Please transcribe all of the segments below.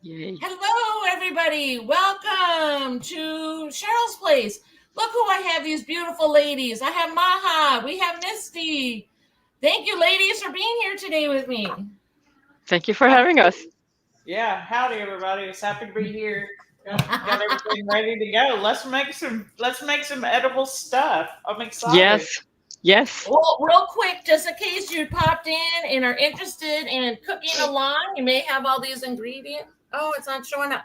Yay. Hello, everybody. Welcome to Cheryl's Place. Look who I have, these beautiful ladies. I have Maha. We have Misty. Thank you, ladies, for being here today with me. Thank you for having us. Yeah, howdy everybody. It's happy to be here. Got everything ready to go. Let's make some edible stuff. I'm excited. Yes. Yes. Well, real quick, just in case you popped in and are interested in cooking along, you may have all these ingredients. Oh, it's not showing up.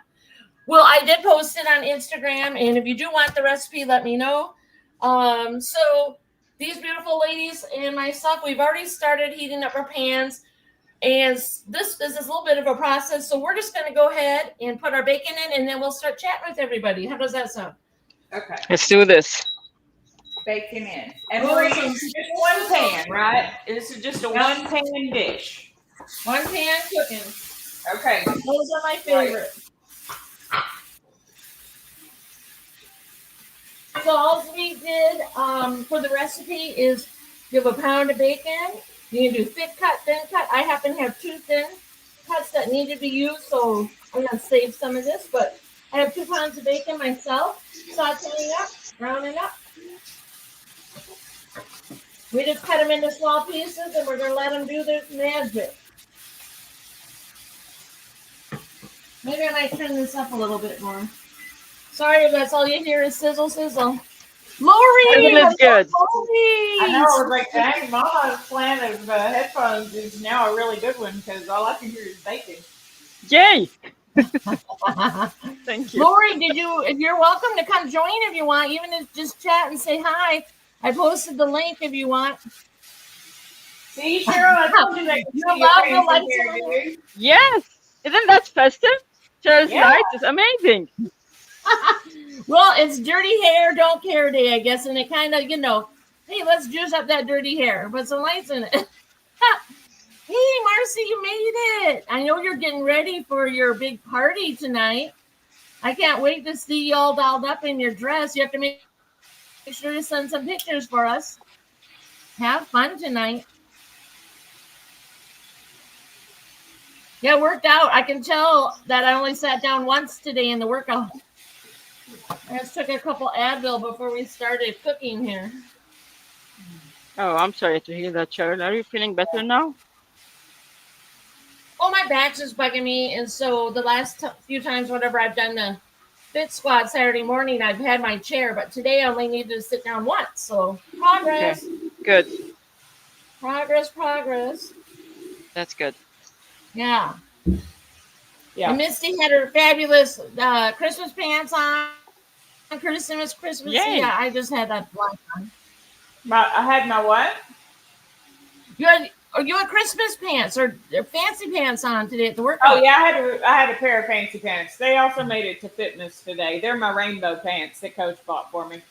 Well, I did post it on Instagram, and if you do want the recipe, let me know. So these beautiful ladies and myself, we've already started heating up our pans, and this is a little bit of a process. So we're just going to go ahead and put our bacon in, and then we'll start chatting with everybody. How does that sound? Okay, Let's do this. bacon in. And we're using just one pan, right? This is just a one pan dish. One pan cooking. Okay. Those are my favorite. So all we did for the recipe is give a pound of bacon. You can do thick cut, thin cut. I happen to have two thin cuts that need to be used, so I'm going to save some of this. But I have 2 pounds of bacon myself, sauteing up, browning up. We just cut them into small pieces, and we're going to let them do their magic. Maybe I might turn this up a little bit more. Sorry if that's all you hear is sizzle, sizzle. Lori! Is good. I know, I was like, dang, Mama's plan of headphones is now a really good one because all I can hear is bacon. Yay. Thank you. Lori, you're welcome to come join if you want, even if just chat and say hi. I posted the link if you want. See, Cheryl, I told you that You love the lights here, dude. Yes. Isn't that festive? Cheryl's Yeah. Lights is amazing. Well, it's Dirty Hair Don't Care Day, I guess, and it kind of, hey, let's juice up that dirty hair. Put some lights in it. Hey, Marcy, you made it. I know you're getting ready for your big party tonight. I can't wait to see you all dolled up in your dress. You have to make sure to send some pictures for us. Have fun tonight. Yeah, it worked out. I can tell that I only sat down once today in the workout. I just took a couple Advil before we started cooking here. Oh, I'm sorry to hear that, Cheryl. Are you feeling better now? Oh, my back's just bugging me. And so the last few times, whenever I've done the fit squat Saturday morning, I've had my chair. But today I only needed to sit down once. So progress. Okay. Good. Progress. That's good. Yeah. Yeah. And Misty had her fabulous Christmas pants on. Christmas. Yay. Yeah, I just had that black on. I had my what? You had Christmas pants or fancy pants on today at the workout. Oh yeah, I had a pair of fancy pants. They also made it to fitness today. They're my rainbow pants that Coach bought for me.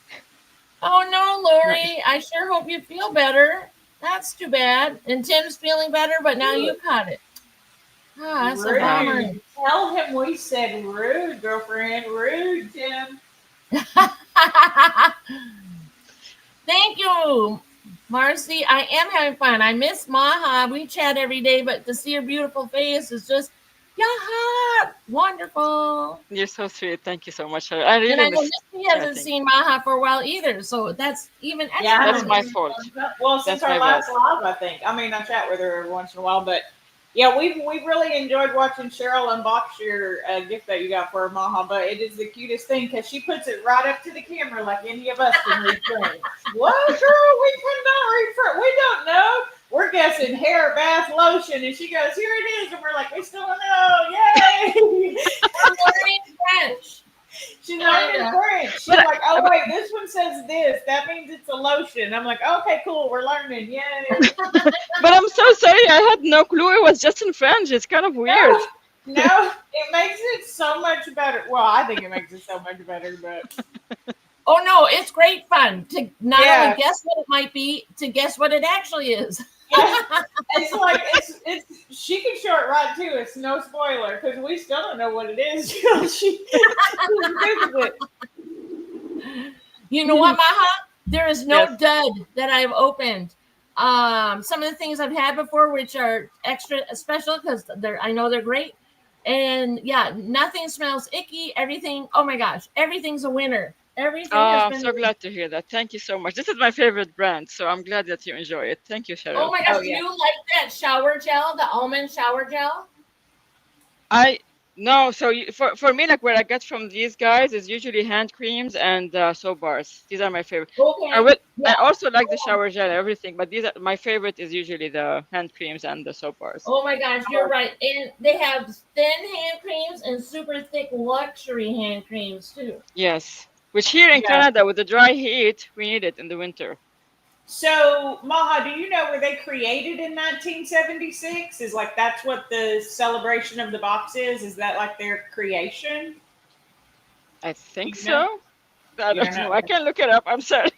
Oh no, Lori! I sure hope you feel better. That's too bad. And Tim's feeling better, but now you caught it. Ah, that's a bummer. Tell him we said rude, girlfriend. Rude, Tim. Thank you, Marcy. I am having fun. I miss Maha. We chat every day, but to see her beautiful face is just, yaha, wonderful. You're so sweet. Thank you so much, Cheryl. I really And I know miss Misty hasn't chatting. seen Maha for a while either, so that's even extra. Yeah, That's my fault. Well, since That's our my last live, I think. I mean, I chat with her every once in a while, but yeah, we've really enjoyed watching Cheryl unbox your gift that you got for her, Maha. But it is the cutest thing because she puts it right up to the camera like any of us can refrain. What, girl? We cannot refrain. We don't know. We're guessing hair, bath, lotion, and she goes, "Here it is," and we're like, "We still don't know." Yay! I'm learning French. She's learning French. She's like, "Oh wait, this one says this. That means it's a lotion." I'm like, "Okay, cool. We're learning. Yay!" But I'm so sorry. I had no clue it was just in French. It's kind of weird. No, it makes it so much better. Well, I think it makes it so much better, but Oh no, it's great fun to not Yeah. only guess what it might be, to guess what it actually is. yeah, it's like it's she can show it right too. It's no spoiler because we still don't know what it is. she Googled it. You know what, Maha? There is no Yes. dud that I've opened. Some of the things I've had before, which are extra special because I know they're great, And yeah, nothing smells icky. Everything. Oh my gosh, everything's a winner. Everything Oh, has I'm been. so glad to hear that. Thank you so much. This is my favorite brand, so I'm glad that you enjoy it. Thank you, Oh Cheryl. my gosh, Oh do yeah. you like that shower gel, the almond shower gel? I no, so for me, like what I get from these guys is usually hand creams and soap bars. These are my favorite. I Okay. would Yeah. I also like the shower gel and everything, but these are my favorite is usually the hand creams and the soap bars. Oh my gosh, you're right. And they have thin hand creams and super thick luxury hand creams too. Yes, which here in Yeah. Canada with the dry heat, we need it in the winter. So, Maha, do you know where they created in 1976? Is like that's what the celebration of the box is? Is that like their creation? I Do think you know? so. I You don't don't know? know. I can look it up. I'm sorry.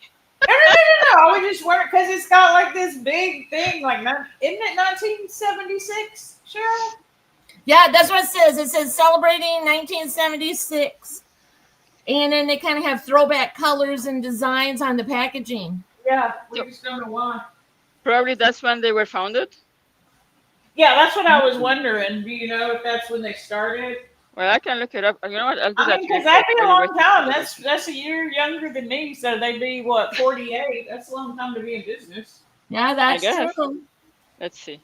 No. I was just wondering because it's got like this big thing. Like, isn't it 1976, Cheryl? Yeah, that's what it says. It says celebrating 1976. And then they kind of have throwback colors and designs on the packaging. Yeah, So we just don't know why. probably that's when they were founded. Yeah, that's what I was wondering. Do you know if that's when they started? Well, I can look it up. You know what? I'll do I that mean, real because that'd quick be a while you wait long for time. Cheryl. That's a year younger than me, so they'd be what 48. That's a long time to be in business. Yeah, I that's guess. true. Let's see.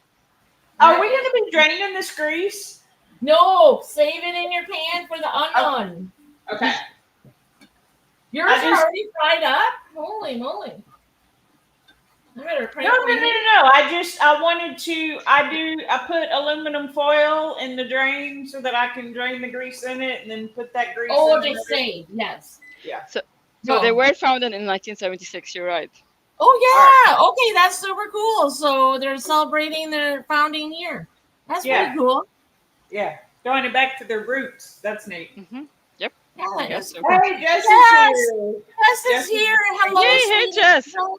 Are we going to be draining this grease? No, save it in your pan for the unknown. Okay. Yours I are just- already fried up? Holy moly. I better crank No. my heat. I wanted to. I put aluminum foil in the drain so that I can drain the grease in it, and then put that grease. Oh, in just there. save, yes. Yeah. So No. they were founded in 1976. You're right. Oh yeah. Okay, that's super cool. So they're celebrating their founding year. That's Yeah. pretty cool. Yeah. Going it back to their roots. That's neat. Yep. Yeah, I guess so. Hey, Jess is Yes. here. Jess is Jess is here. Hello, Yay, hey, sweetie. Jess. Hello.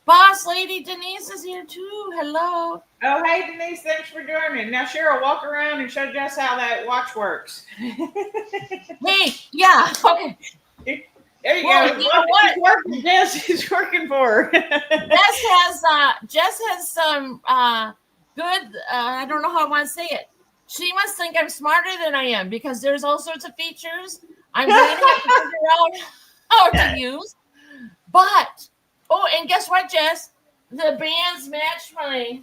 Boss lady Denise is here too. Hello. Oh, hey, Denise. Thanks for joining. Now, Cheryl, walk around and show Jess how that watch works. Hey, yeah. Okay. There you Well, go. you know what? It's working. Jess is working for her. Jess has some good. I don't know how I want to say it. She must think I'm smarter than I am because there's all sorts of features I'm going to have to figure out how to use. But and guess what, Jess? The bands match my.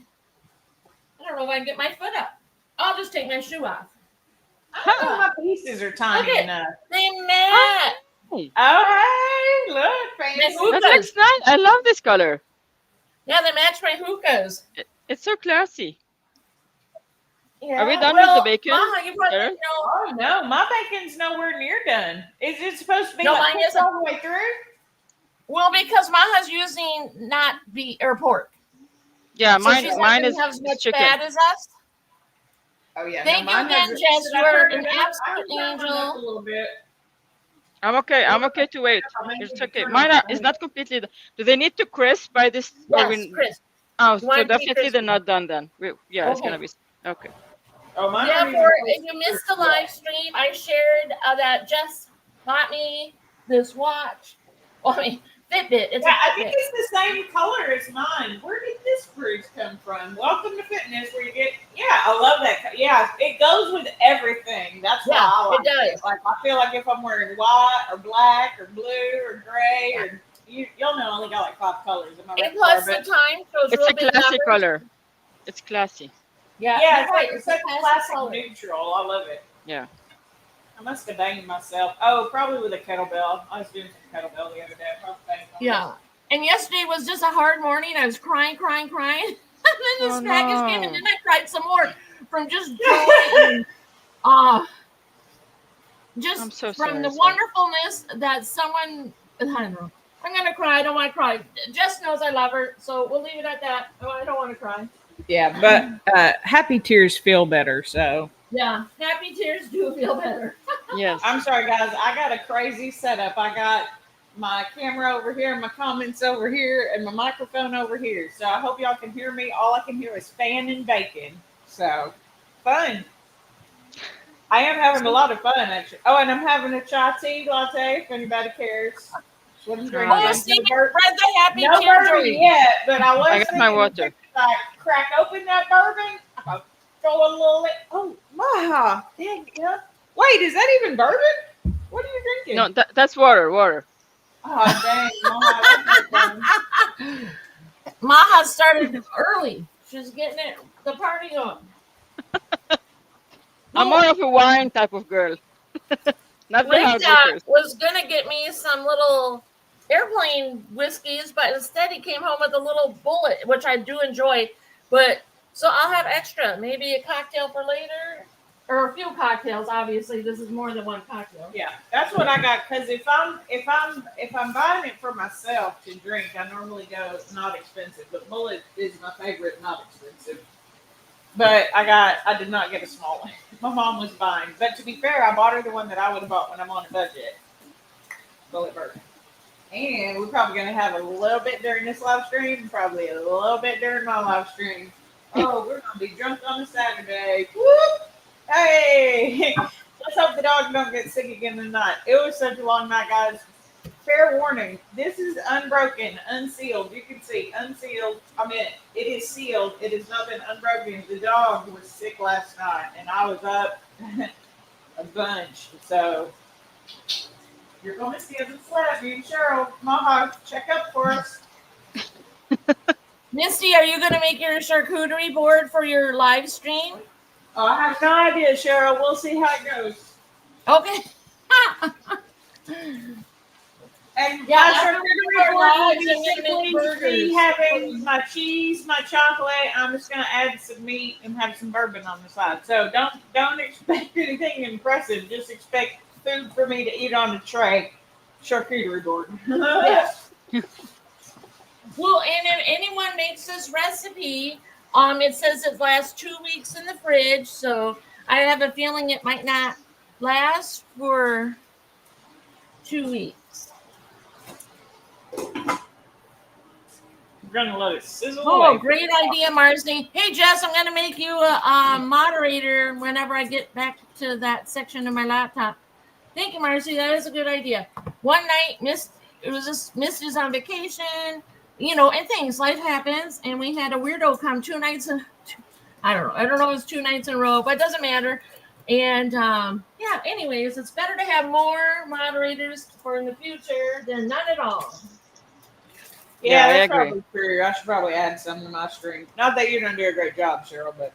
I don't know if I can get my foot up. I'll just take my shoe off. I don't know, my pieces are tiny Okay. enough. They match. Oh, hey, look, fancy. Who That does? looks nice. I love this color. Yeah, they match my hookahs. It's so classy. Yeah. Are we done well, with the bacon? Maha, you probably Cheryl? know. Oh no, my bacon's nowhere near done. Is it supposed to be No, like mine cooked isn't. all the way through? Well, because Maha's using not beef or pork. Yeah, So mine she's not mine going is to have as much chicken. fat as us. Oh yeah. Thank you mine again, has it. Jess. Should I You're turn an it up? I absolute would turn mine up angel. a little bit. I'm okay. I'm okay to wait. Maybe It's we okay. turn Mine it is up. not completely. Do they need to crisp by this? Or Yes, Chris. Oh, You so want it to be definitely they're crispy. not done then. Yeah, it's gonna Okay. be okay. Oh, mine Yeah, aren't even for close if you to missed the crispy. live stream, I shared that Jess bought me this watch. Well, I mean, Fitbit. It's Yeah, a I think Fitbit. it's the same color as mine. Where did this bruise come from? Welcome to fitness, where you get. Yeah, I love that. Yeah, it goes with everything. That's why Yeah, I like it does. Like I feel like if I'm wearing white or black or blue or gray or y'all know I only got like 5 colors. Am I right? And plus the Barbara? time shows It's real a big classy numbers. color. It's classy. Yeah, Yeah, you're it's right. like It's such a a classic classic color. neutral. I love it. Yeah. I must have banged myself. Oh, probably with a kettlebell. I was doing some kettlebell the other day. I probably banged myself. Yeah. And yesterday was just a hard morning. I was crying. and then this Oh, package came, no. and then I cried some more from just joy and just I'm so from the sorry. wonderfulness that someone. I don't know. I'm gonna cry. I don't want to cry. Jess knows I love her, so we'll leave it at that. Oh, I don't want to cry. Yeah, but happy tears feel better. So Yeah, happy tears do feel better. Yes. I'm sorry, guys. I got a crazy setup. I got my camera over here, my comments over here, and my microphone over here. So I hope y'all can hear me. All I can hear is fan and bacon. So fun. I am having a lot of fun, actually. Oh, and I'm having a chai tea latte if anybody cares. What I'm drinking. Oh, see, read the happy No tear bourbon joy. yet, but I was I got my thinking water. if I crack open that bourbon. throw a little. Oh, Maha. Dang, yeah. Wait, is that even bourbon? What are you No, drinking? that's water. Water. Oh, dang, Maha. That's no fun. Maha started early. She's getting it the party going. I'm more Well, of a wine type of girl, not the hard Linda liquors. was gonna get me some little airplane whiskeys, but instead he came home with a little bullet, which I do enjoy. But so I'll have extra, maybe a cocktail for later, or a few cocktails. Obviously, this is more than one cocktail. Yeah, that's what I got. Because if I'm buying it for myself to drink, I normally go not expensive. But Bullet is my favorite, not expensive. But I did not get a small one. My mom was buying. But to be fair, I bought her the one that I would have bought when I'm on a budget. Bullet bourbon. And we're probably gonna have a little bit during this live stream, probably a little bit during my live stream. Oh, we're gonna be drunk on a Saturday. Whoop! Hey! Let's hope the dog don't get sick again tonight. It was such a long night, guys. Fair warning, this is unbroken, unsealed. You can see unsealed. I mean, it is sealed. It has not been unbroken. The dog was sick last night, and I was up a bunch. So you're going to see us in slab. You and Cheryl, Maha, check up for us. Misty, are you gonna make your charcuterie board for your live stream? Oh, I have no idea, Cheryl. We'll see how it goes. Okay. And Yeah, my after we charcuterie go board will live, be then we can make simply burgers. having my cheese, my chocolate. I'm just gonna add some meat and have some bourbon on the side. So don't expect anything impressive. Just expect food for me to eat on a tray. Charcuterie board. Yes. Well, and if anyone makes this recipe, it says it lasts 2 weeks in the fridge, so I have a feeling it might not last for 2 weeks. We're gonna let it sizzle Oh, away. great idea, Marcy. Hey, Jess, I'm gonna make you a moderator whenever I get back to that section of my laptop. Thank you, Marcy. That is a good idea. One night, Miss was on vacation, and things, life happens, and we had a weirdo come 2 nights. I don't know if it was 2 nights in a row, but it doesn't matter. And yeah, anyways, it's better to have more moderators for in the future than none at all. Yeah, I that's agree. probably true. I should probably add some to my stream. Not that you're gonna do a great job, Cheryl, but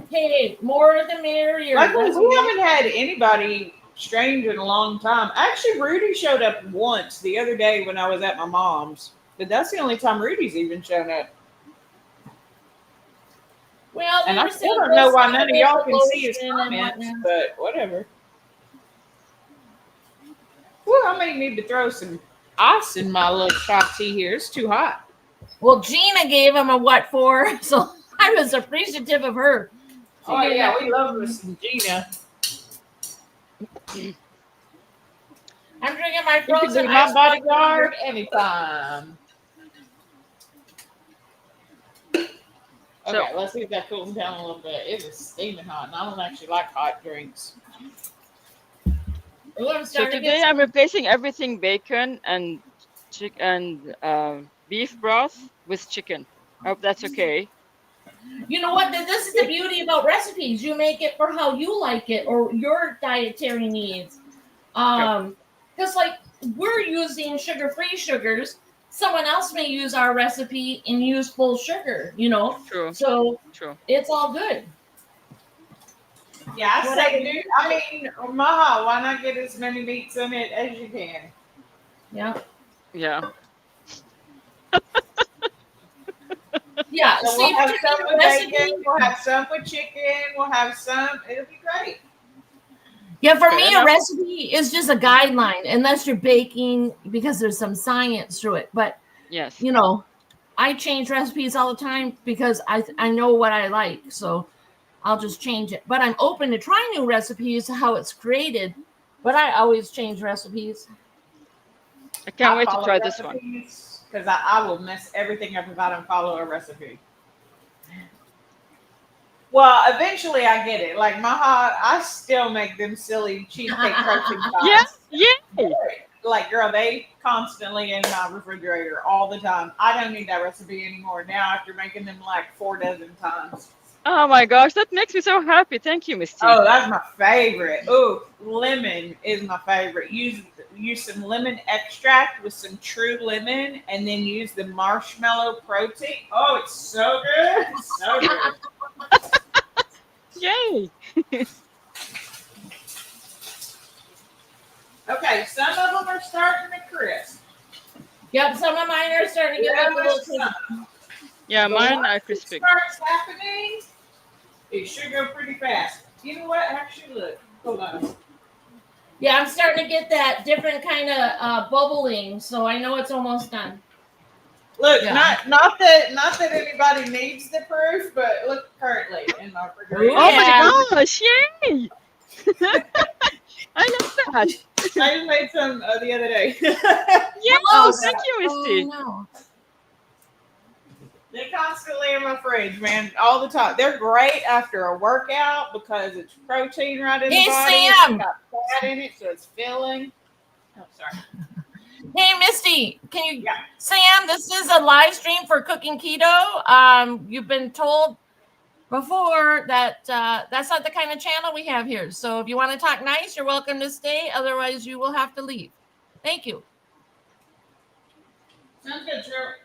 Hey, more the merrier. luckily we haven't had anybody strange in a long time. Actually, Rudy showed up once the other day when I was at my mom's, but that's the only time Rudy's even shown up. Well, And I still don't know why none of y'all can see his lotion and comments, whatnot. but whatever. Well, I may need to throw some ice in my little shot tea here. It's too hot. Well, Gina gave him a what for, so I was appreciative of her. Oh yeah, we love this Gina. I'm drinking my You can frozen be my ice bodyguard anytime. Okay, let's see if that cools down a little bit. It is steaming hot, and I don't actually like hot drinks. So today I'm replacing everything bacon and beef broth with chicken. I hope that's okay. You know what? This is the beauty about recipes. You make it for how you like it or your dietary needs. Because like we're using sugar-free sugars. Someone else may use our recipe and use full sugar, True. So True. it's all good. Yeah, I say, dude. I mean, Maha, why not get as many meats in it as you can? Yeah. Yeah. Yeah. So we'll have some with bacon. We'll have some with chicken. We'll have some. It'll be great. Yeah, for me, a recipe is just a guideline, unless you're baking, because there's some science to it. But yes, I change recipes all the time because I know what I like, so I'll just change it. But I'm open to trying new recipes, how it's created. But I always change recipes. I can't wait to try this one. Because I will mess everything up if I don't follow a recipe. Well, eventually I get it. Like Maha, I still make them silly cheesecake protein pies. Yeah. Like, girl, they constantly in my refrigerator all the time. I don't need that recipe anymore now after making them like 4 dozen times. Oh my gosh, that makes me so happy. Thank you, Misty. Oh, that's my favorite. Oh, lemon is my favorite. Use some lemon extract with some true lemon, and then use the marshmallow protein. Oh, it's so good, so good. Yay! Okay, some of them are starting to crisp. Yep, some of mine are starting to get like a little Just crispy. some. Yeah, But mine once are it crispy. starts happening, it should go pretty fast. You know what? Actually, look. Hold on. Yeah, I'm starting to get that different kind of bubbling, so I know it's almost done. Look, Yeah. not that anybody needs the proof, but look currently in my refrigerator. Oh, Oh yeah. my gosh, yay! I love that. I just made some the other day. Yeah, Oh, oh, thank you, I Misty. know. They're constantly in my fridge, man, all the time. They're great after a workout because it's protein right in the Hey, body. Sam. It's got fat in it, so it's filling. Oh, sorry. Hey, Misty, can you, Yeah. Sam, this is a live stream for Cooking Keto. You've been told before that that's not the kind of channel we have here. So if you want to talk nice, you're welcome to stay. Otherwise, you will have to leave. Thank you. Sounds good, sure.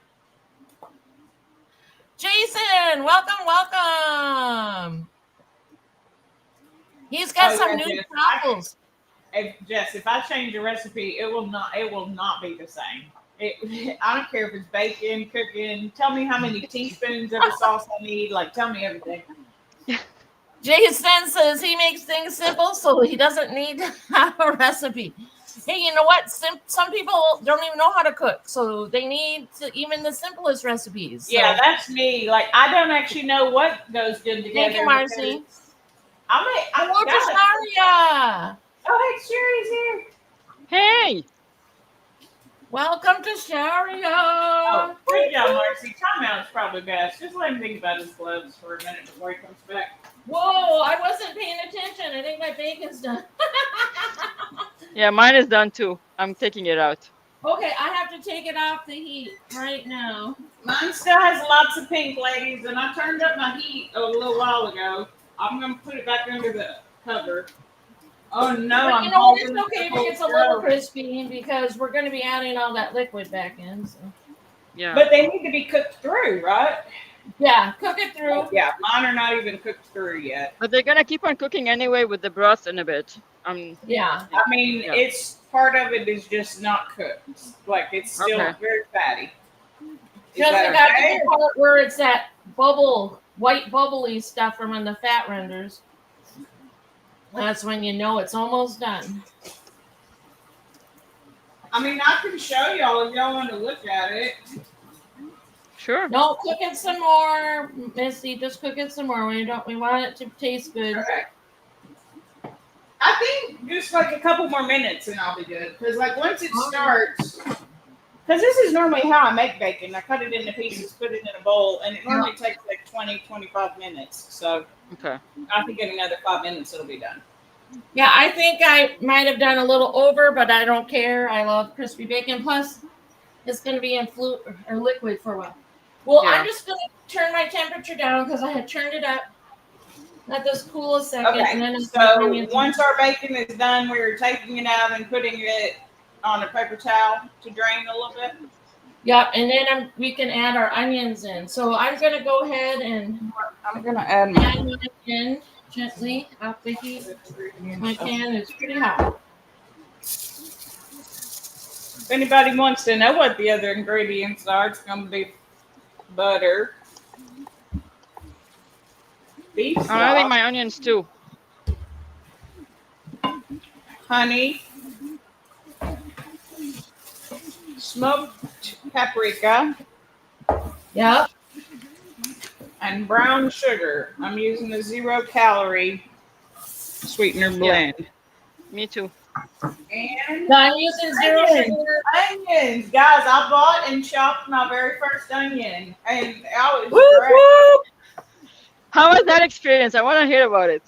Jason, welcome. He's got Oh some yeah, new Jess. truffles. If I change the recipe, it will not be the same. I don't care if it's bacon, cooking. Tell me how many teaspoons of the sauce I need. Like, tell me everything. Jason says he makes things simple, so he doesn't need to have a recipe. Hey, you know what? Some people don't even know how to cook, so they need even the simplest recipes. So. Yeah, that's me. Like, I don't actually know what goes good together. Thank you, Marcy. I Hello, got it. Tasharia. Oh, hey, Sherry's here. Hey! Welcome to Sharia. Oh, good job, Marcy. Timeout is probably best. Just let him think about his gloves for a minute before he comes back. Whoa, I wasn't paying attention. I think my bacon's done. Yeah, mine is done too. I'm taking it out. Okay, I have to take it off the heat right now. Mine still has lots of pink, ladies, and I turned up my heat a little while ago. I'm going to put it back under the cover. Oh, no. But you know what? It's okay if it gets a little crispy because we're going to be adding all that liquid back in. So. Yeah. But they need to be cooked through, right? Yeah, cook it through. Yeah, mine are not even cooked through yet. But they're gonna keep on cooking anyway with the broth in a bit. Yeah. I mean, Yeah. it's part of it is just not cooked. Like, it's still Okay. very fatty. Just got to the part where it's that white bubbly stuff from when the fat renders. That's when you know it's almost done. I mean, I can show y'all if y'all want to look at it. Sure. No, cook it some more, Misty. Just cook it some more. We want it to taste good. Okay. I think just like a couple more minutes and I'll be good. Because like once it starts, because this is normally how I make bacon. I cut it into pieces, put it in a bowl, and it normally takes like 20, 25 minutes. So Okay. I think in another 5 minutes it'll be done. Yeah, I think I might have done a little over, but I don't care. I love crispy bacon. Plus, it's going to be in fluid or liquid for a while. Well, Yeah. I'm just going to turn my temperature down because I had turned it up. Let this cool a second. Okay, And then so once our bacon is done, we're taking it out and putting it on a paper towel to drain a little bit. Yep, and then we can add our onions in. So I'm going to go ahead and I'm going to add my onion in gently off the heat. My pan is pretty hot. If anybody wants to know what the other ingredients are, it's going to be butter, beef I'm adding stock, my onions too. honey, smoked paprika, Yep. and brown sugar. I'm using a 0-calorie sweetener blend. Me too. And No, I'm using zero sugar. onions. Guys, I bought and chopped my very first onion. And I was Woo, great. woo. How was that experience? I want to hear about it.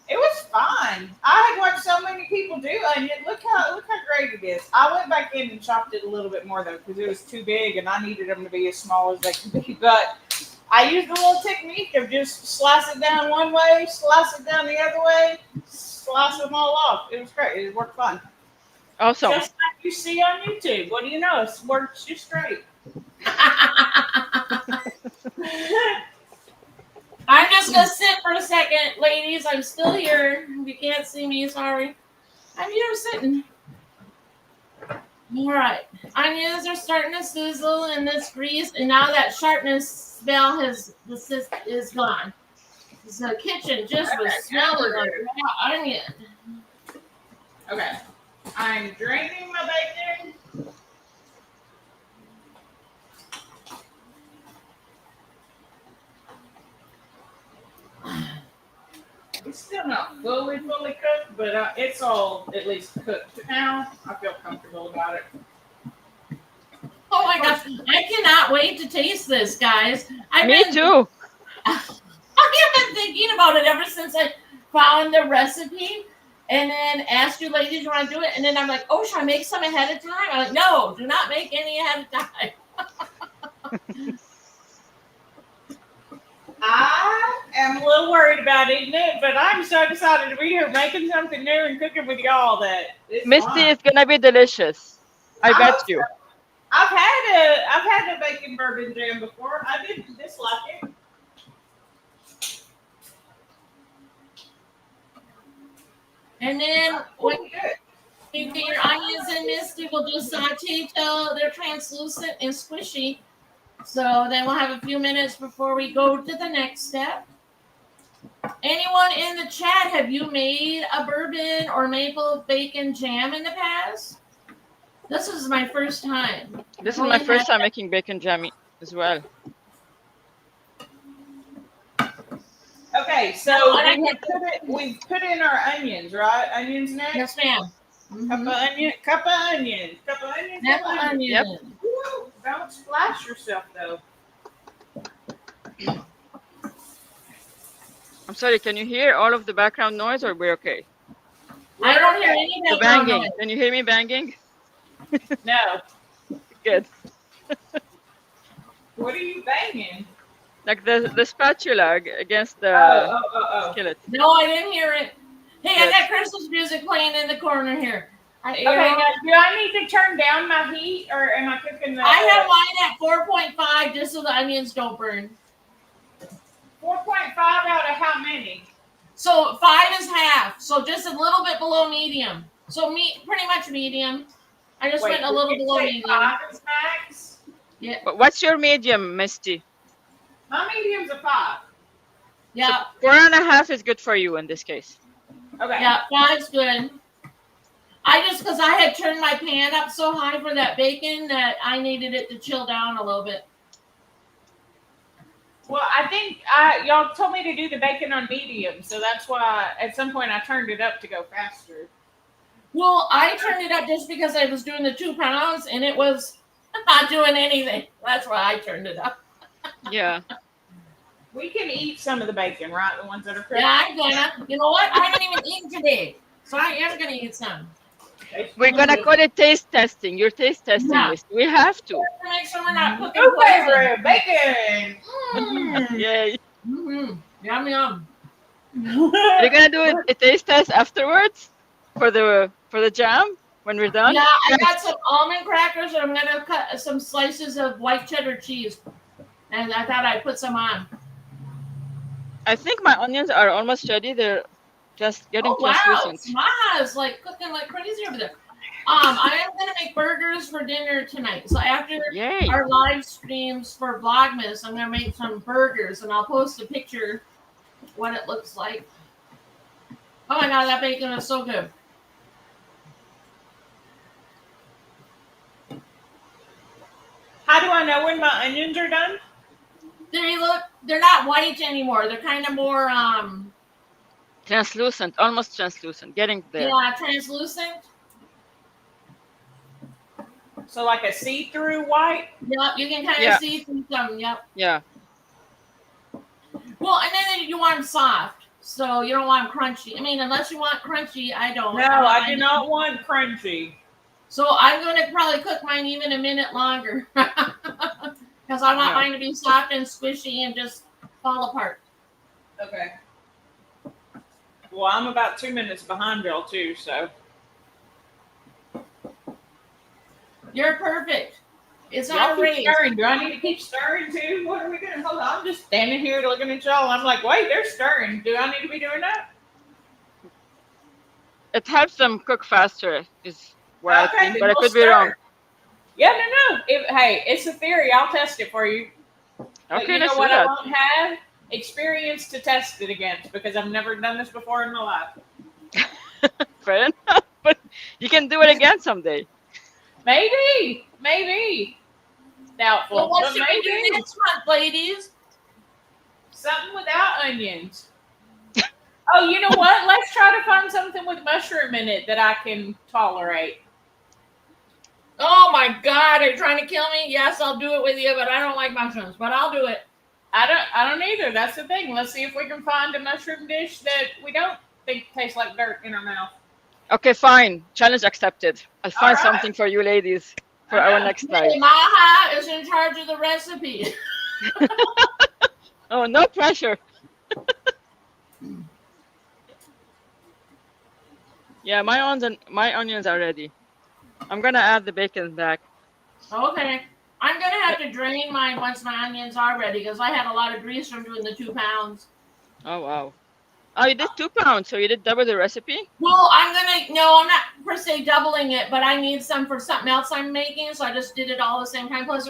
It was fine. I had watched so many people do onion. Look how great it is. I went back in and chopped it a little bit more though because it was too big and I needed them to be as small as they could be. But I used the little technique of just slice it down one way, slice it down the other way, slice them all off. It was great. It worked fine. Awesome. Just like you see on YouTube. What do you know? It works just straight. I'm just gonna sit for a second, ladies. I'm still here. You can't see me, sorry. I'm here sitting. All right. Onions are starting to sizzle in this grease, and now that sharpness smell is gone. The kitchen just was smelling like raw onion. Okay. I'm draining my bacon. It's still not fully cooked, but it's all at least cooked now. I feel comfortable about it. Oh my gosh, I cannot wait to taste this, guys. Me too. I have been thinking about it ever since I found the recipe and then asked you ladies, you want to do it? And then I'm like, oh, should I make some ahead of time? I'm like, no, do not make any ahead of time. I am a little worried about eating it, but I'm so excited to be here making something new and cooking with y'all that it's Misty fun. is gonna be delicious. I bet hope you. so. I've had a bacon bourbon jam before. I didn't dislike it. And then when Good. you get your onions in, Misty, we'll just saute till they're translucent and squishy. So then we'll have a few minutes before we go to the next step. Anyone in the chat, have you made a bourbon or maple bacon jam in the past? This is my first time. This is my first time making bacon jam as well. Okay, so we put in our onions, right? Onions next. Yes, ma'am. Cup of onions. Yep. Woo, don't splash yourself though. I'm sorry, can you hear all of the background noise or we're okay? I don't hear any The background banging. noise. Can you hear me banging? No. Good. What are you banging? Like the spatula against the Oh. skillet. No, I didn't hear it. Hey, I Good. got Christmas music playing in the corner here. Okay, now, do I need to turn down my heat or am I cooking the... I have mine at 4.5 just so the onions don't burn. 4.5 out of how many? So 5 is half. So just a little bit below medium. So pretty much medium. I just went a little below medium. 5 is max? Yeah. But what's your medium, Misty? My medium's a 5. Yeah. So 4.5 is good for you in this case. Okay. Yeah, 5's good. Because I had turned my pan up so high for that bacon that I needed it to chill down a little bit. Well, I think y'all told me to do the bacon on medium, so that's why at some point I turned it up to go faster. Well, I turned it up just because I was doing the 2 pounds and it was not doing anything. That's why I turned it up. Yeah. We can eat some of the bacon, right? The ones that are crispy. Yeah, I'm gonna. You know what? I haven't even eaten today. So I am gonna eat some. We're gonna call it taste testing. You're taste testing, Yeah. Misty. We have to. To make sure we're not cooking New poison. favorite, bacon. Yay. Mm-hmm. Yum yum. You're gonna do a taste test afterwards for the jam when we're done? Yeah, I got some almond crackers and I'm gonna cut some slices of white cheddar cheese. And I thought I'd put some on. I think my onions are almost ready. They're just getting translucent. Maha is like cooking like crazy over there. I am gonna make burgers for dinner tonight. So after Yay. our live streams for Vlogmas, I'm gonna make some burgers and I'll post a picture what it looks like. Oh my god, that bacon is so good. How do I know when my onions are done? They're not white anymore. They're kind of more Translucent, almost translucent. Getting there. yeah, translucent. So like a see-through white? Yep, you can kind of see through them. Yep. Yeah. Well, and then you want them soft, so you don't want them crunchy. I mean, unless you want crunchy, I don't. No, I do not want crunchy. So I'm going to probably cook mine even a minute longer. because I want Yeah. mine to be soft and squishy and just fall apart. Okay. Well, I'm about 2 minutes behind y'all too, so. You're perfect. It's Y'all not a keep race. stirring. Do I need to keep stirring too? What are we doing? Hold on. I'm just standing here looking at y'all. I'm like, wait, they're stirring. Do I need to be doing that? It helps them cook faster, is what I Okay, think, then but I we'll could be wrong. stir. Yeah, no. Hey, it's a theory. I'll test it for you. But Okay, you know let's do what I that. won't have? Experience to test it against because I've never done this before in my life. Fair enough, but you can do it again someday. Maybe. Doubtful, Well, what but should we do maybe next month, ladies? something without onions. Oh, you know what? Let's try to find something with mushroom in it that I can tolerate. Oh my God, are you trying to kill me? Yes, I'll do it with you, but I don't like mushrooms, but I'll do it. I don't either. That's the thing. Let's see if we can find a mushroom dish that we don't think tastes like dirt in our mouth. Okay, fine. Challenge accepted. I'll All find right. something for you ladies for our next Hey, live. Maha is in charge of the recipe. Oh, no pressure. Yeah, my onions are ready. I'm gonna add the bacon back. Okay. I'm going to have to drain mine once my onions are ready because I had a lot of grease from doing the 2 pounds. Oh wow. Oh, you did 2 pounds, so you did double the recipe? Well, I'm not per se doubling it, but I need some for something else I'm making, so I just did it all the same time. Plus,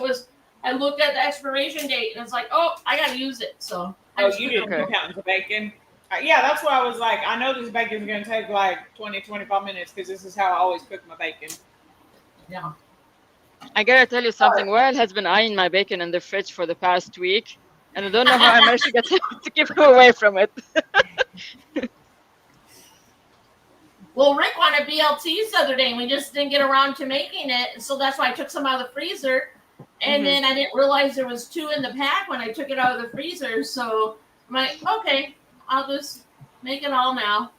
I looked at the expiration date and it's like, oh, I got to use it. So I Oh, just you put it did on. 2 pounds of bacon. Yeah, that's why I was like, I know this bacon's going to take like 20, 25 minutes because this is how I always cook my bacon. Yeah. I gotta tell you something. Well has been eyeing my bacon in the fridge for the past week, and I don't know how I managed to get to keep him away from it. Well, Rick wanted BLTs the other day, and we just didn't get around to making it. So that's why I took some out of the freezer. And then I didn't realize there was 2 in the pack when I took it out of the freezer. So I'm like, okay, I'll just make it all now.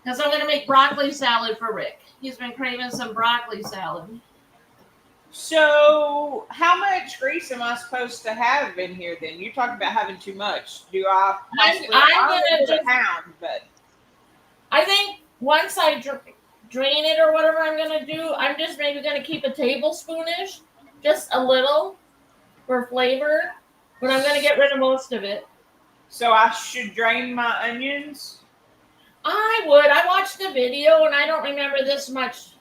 Because I'm going to make broccoli salad for Rick. He's been craving some broccoli salad. So, how much grease am I supposed to have in here then? You talked about having too much. Do I possibly, I'm I going only to put a just, pound, but I think once I drain it or whatever I'm going to do, I'm just maybe going to keep a tablespoonish, just a little for flavor. But I'm going to get rid of most of it. so I should drain my onions? I would. I watched the video and I don't remember this much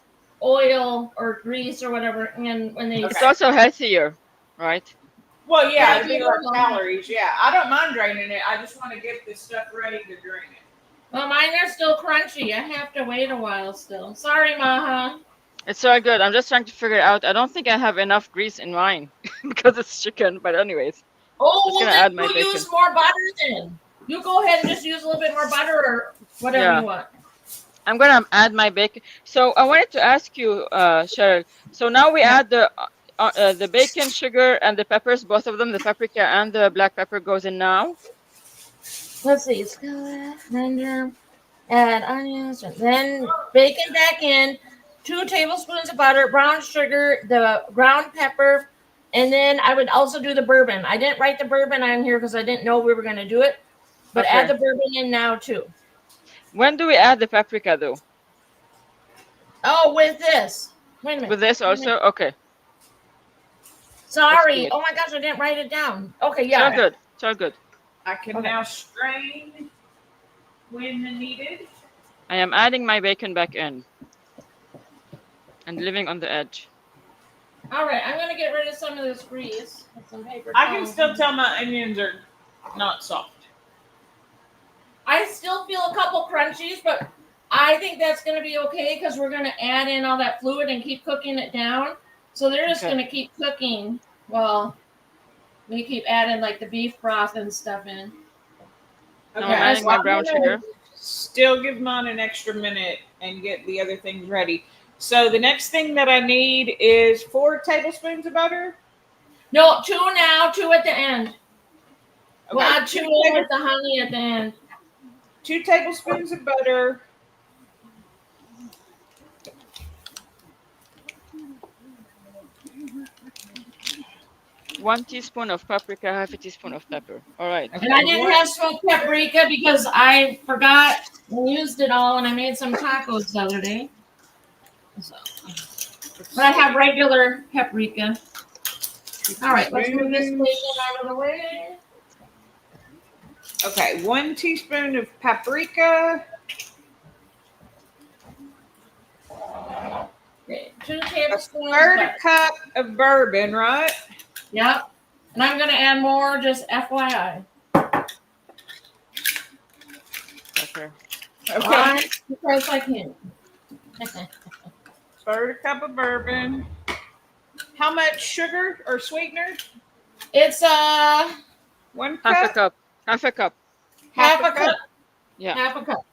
oil or grease or whatever. And when they It's also healthier, right? Well, yeah, Yeah, it'd be like calories. Yeah, I don't mind draining it. I just want to get this stuff ready to drain it. Well, mine are still crunchy. I have to wait a while still. Sorry, Maha. It's so good. I'm just trying to figure it out. I don't think I have enough grease in mine because it's chicken. But anyways, Oh, just well gonna then add my you bacon. use more butter then. You go ahead and just use a little bit more butter or whatever you want. I'm gonna add my bacon. So I wanted to ask you, Cheryl. So now we add the bacon, sugar, and the peppers. Both of them, the paprika and the black pepper, goes in now. Let's see. Skillet, render, add onions, and then bacon back in. 2 tablespoons of butter, brown sugar, the ground pepper, and then I would also do the bourbon. I didn't write the bourbon on here because I didn't know we were going to do it, but add the bourbon in now too. When do we add the paprika though? Oh, with this. Wait a minute. With this also? Okay. Sorry. Oh my gosh, I didn't write it down. Okay, yeah. So good. So good. I can now strain when needed. I am adding my bacon back in and living on the edge. All right, I'm going to get rid of some of this grease. With some paper I can towels. still tell my onions are not soft. I still feel a couple crunchies, but I think that's going to be okay because we're going to add in all that fluid and keep cooking it down. So they're just going to keep cooking while we keep adding like the beef broth and stuff in. Okay, I'm adding my brown sugar. Still give mine an extra minute and get the other things ready. So the next thing that I need is 4 tablespoons of butter. No, 2 now, 2 at the end. Okay. We'll add 2 in with the honey at the end. 2 tablespoons of butter. 1 teaspoon of paprika, half a teaspoon of pepper. All right. And I didn't have smoked paprika because I forgot and used it all when I made some tacos the other day. So, but I have regular paprika. All right, let's move this bacon out of the way. Okay, 1 teaspoon of paprika. Okay, 2 A tablespoons. third cup of bourbon, right? Yep. And I'm going to add more, just FYI. Pepper. Okay. Why? Because I can. Third cup of bourbon. How much sugar or sweetener? It's 1 Half a cup? cup. Half a cup. half a cup. Yeah. Half a cup.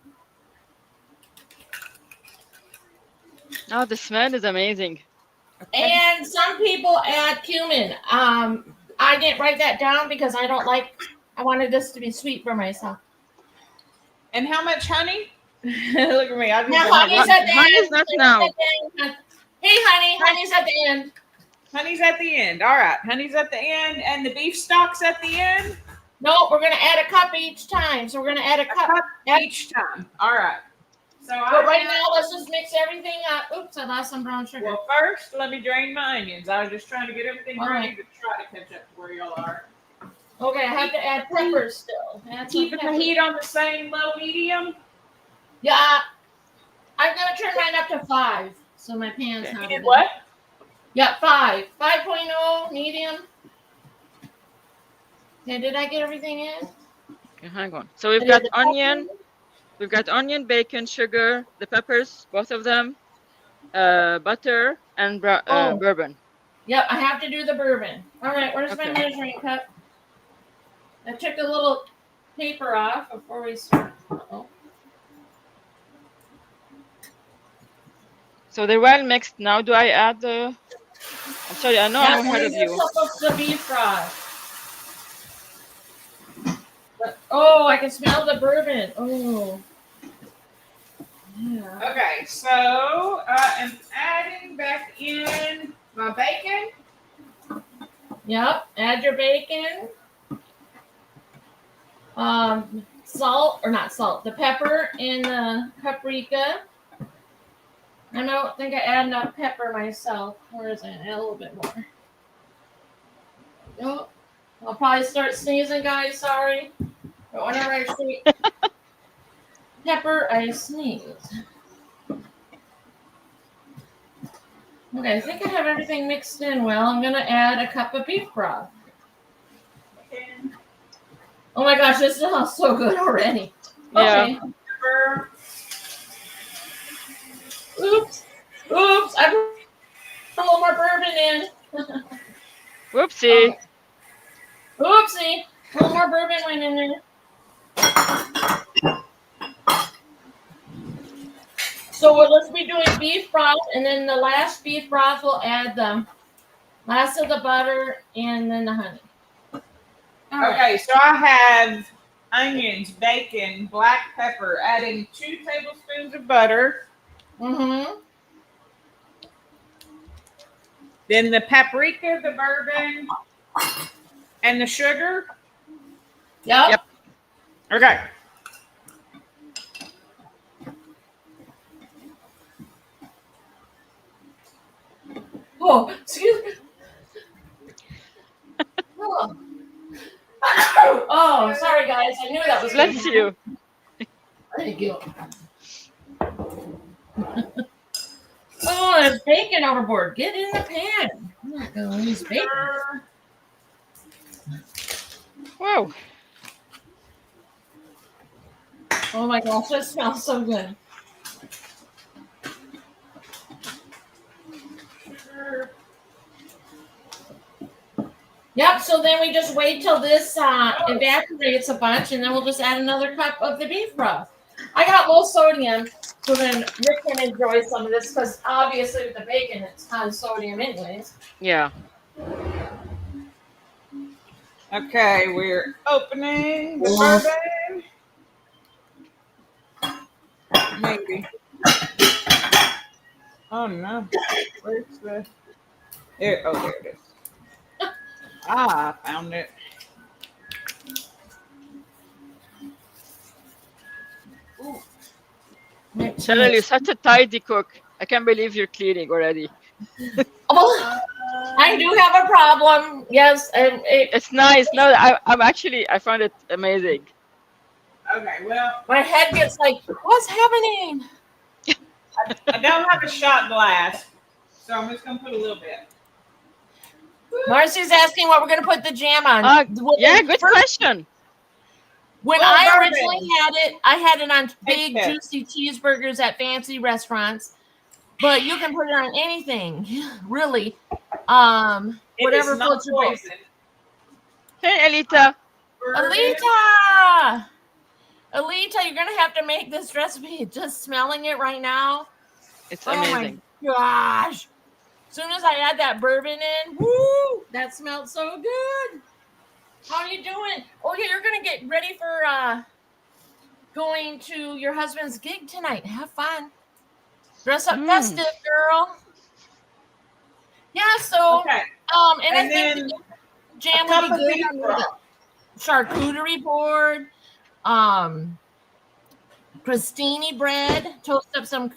Oh, the smell is amazing. Okay. And some people add cumin. I didn't write that down because I don't like. I wanted this to be sweet for myself. And how much honey? Look at me. I just Now, don't have honey's at the Honey's end. not Honey's now. at the end. Hey, honey. Honey's at the end. Honey's at the end. All right. Honey's at the end. And the beef stock's at the end? Nope, we're going to add a cup each time. So we're going to add a cup. Each time. All right. So But right now, let's just mix everything up. Oops, I lost some brown sugar. Well, first, let me drain my onions. I was just trying to get everything All ready right. to try to catch up to where y'all are. Okay, I have to add peppers still. Add some Keeping the peppers. heat on the same low medium. Yeah, I'm going to turn mine up to 5. So my pan's You not. did what? Yeah, 5. 5.0 medium. Okay, did I get everything in? Okay, hang on. So we've I got did the onion. peppers. We've got onion, bacon, sugar, the peppers, both of them, butter, and Oh. bourbon. Yep, I have to do the bourbon. All right, where's my Okay. measuring cup? I took a little paper off before we start. Uh-oh. So they're well mixed. Now do I add the... I'm sorry, I know Yeah, I'm ahead of you. the beef broth. Oh, I can smell the bourbon. Oh. Yeah. Okay, so I am adding back in my bacon. Yep, add your bacon. Salt, or not salt, the pepper and the paprika. I don't think I add enough pepper myself. Where is it? Add a little bit more. Oh, I'll probably start sneezing, guys. Sorry. But whenever I see pepper, I sneeze. Okay, I think I have everything mixed in well. I'm going to add a cup of beef broth. Oh my gosh, this smells so good already. Yeah. Okay. Oops. Oops. I put a little more bourbon in. Whoopsie. Okay. Oopsie. A little more bourbon went in there. So we'll just be doing beef broth, and then the last beef broth we'll add the last of the butter and then the honey. All right. Okay, so I have onions, bacon, black pepper, adding 2 tablespoons of butter. Mm-hmm. Then the paprika, the bourbon, and the sugar. Yep. Okay. Oh, excuse me. Oh. Oh, sorry guys. I knew that was Bless you. Thank you. Oh, there's bacon overboard. Get in the pan. I'm not going to use bacon. Whoa. Oh my gosh, that smells so good. Yep, so then we just wait till this evaporates a bunch, and then we'll just add another cup of the beef broth. I got low sodium, so then Rick can enjoy some of this, because obviously with the bacon, it's high sodium anyways. Yeah. Okay, we're opening the bourbon. Maybe. Oh no. Where's the... There, oh, there it is. Ah, I found it. Ooh. Cheryl, you're such a tidy cook. I can't believe you're cleaning already. Oh, I do have a problem. Yes, It's nice. No, I found it amazing. Okay, well, my head gets like, what's happening? I don't have a shot glass, so I'm just gonna put a little bit. Marcy's asking what we're going to put the jam on. Yeah, good question. When Well, I bourbon. originally had it, I had it on big, Okay. juicy cheeseburgers at fancy restaurants. But you can put it on anything, really. Whatever floats your boat. Hey, Alita. Alita, you're gonna have to make this recipe. Just smelling it right now. It's Oh amazing. my gosh! As soon as I add that bourbon in, woo! That smelled so good. How you doing? Okay, you're gonna get ready for going to your husband's gig tonight. Have fun. Dress up festive, girl. Yeah. So, Okay. and I think the jam would be good on the charcuterie board. Crostini bread. Toast up some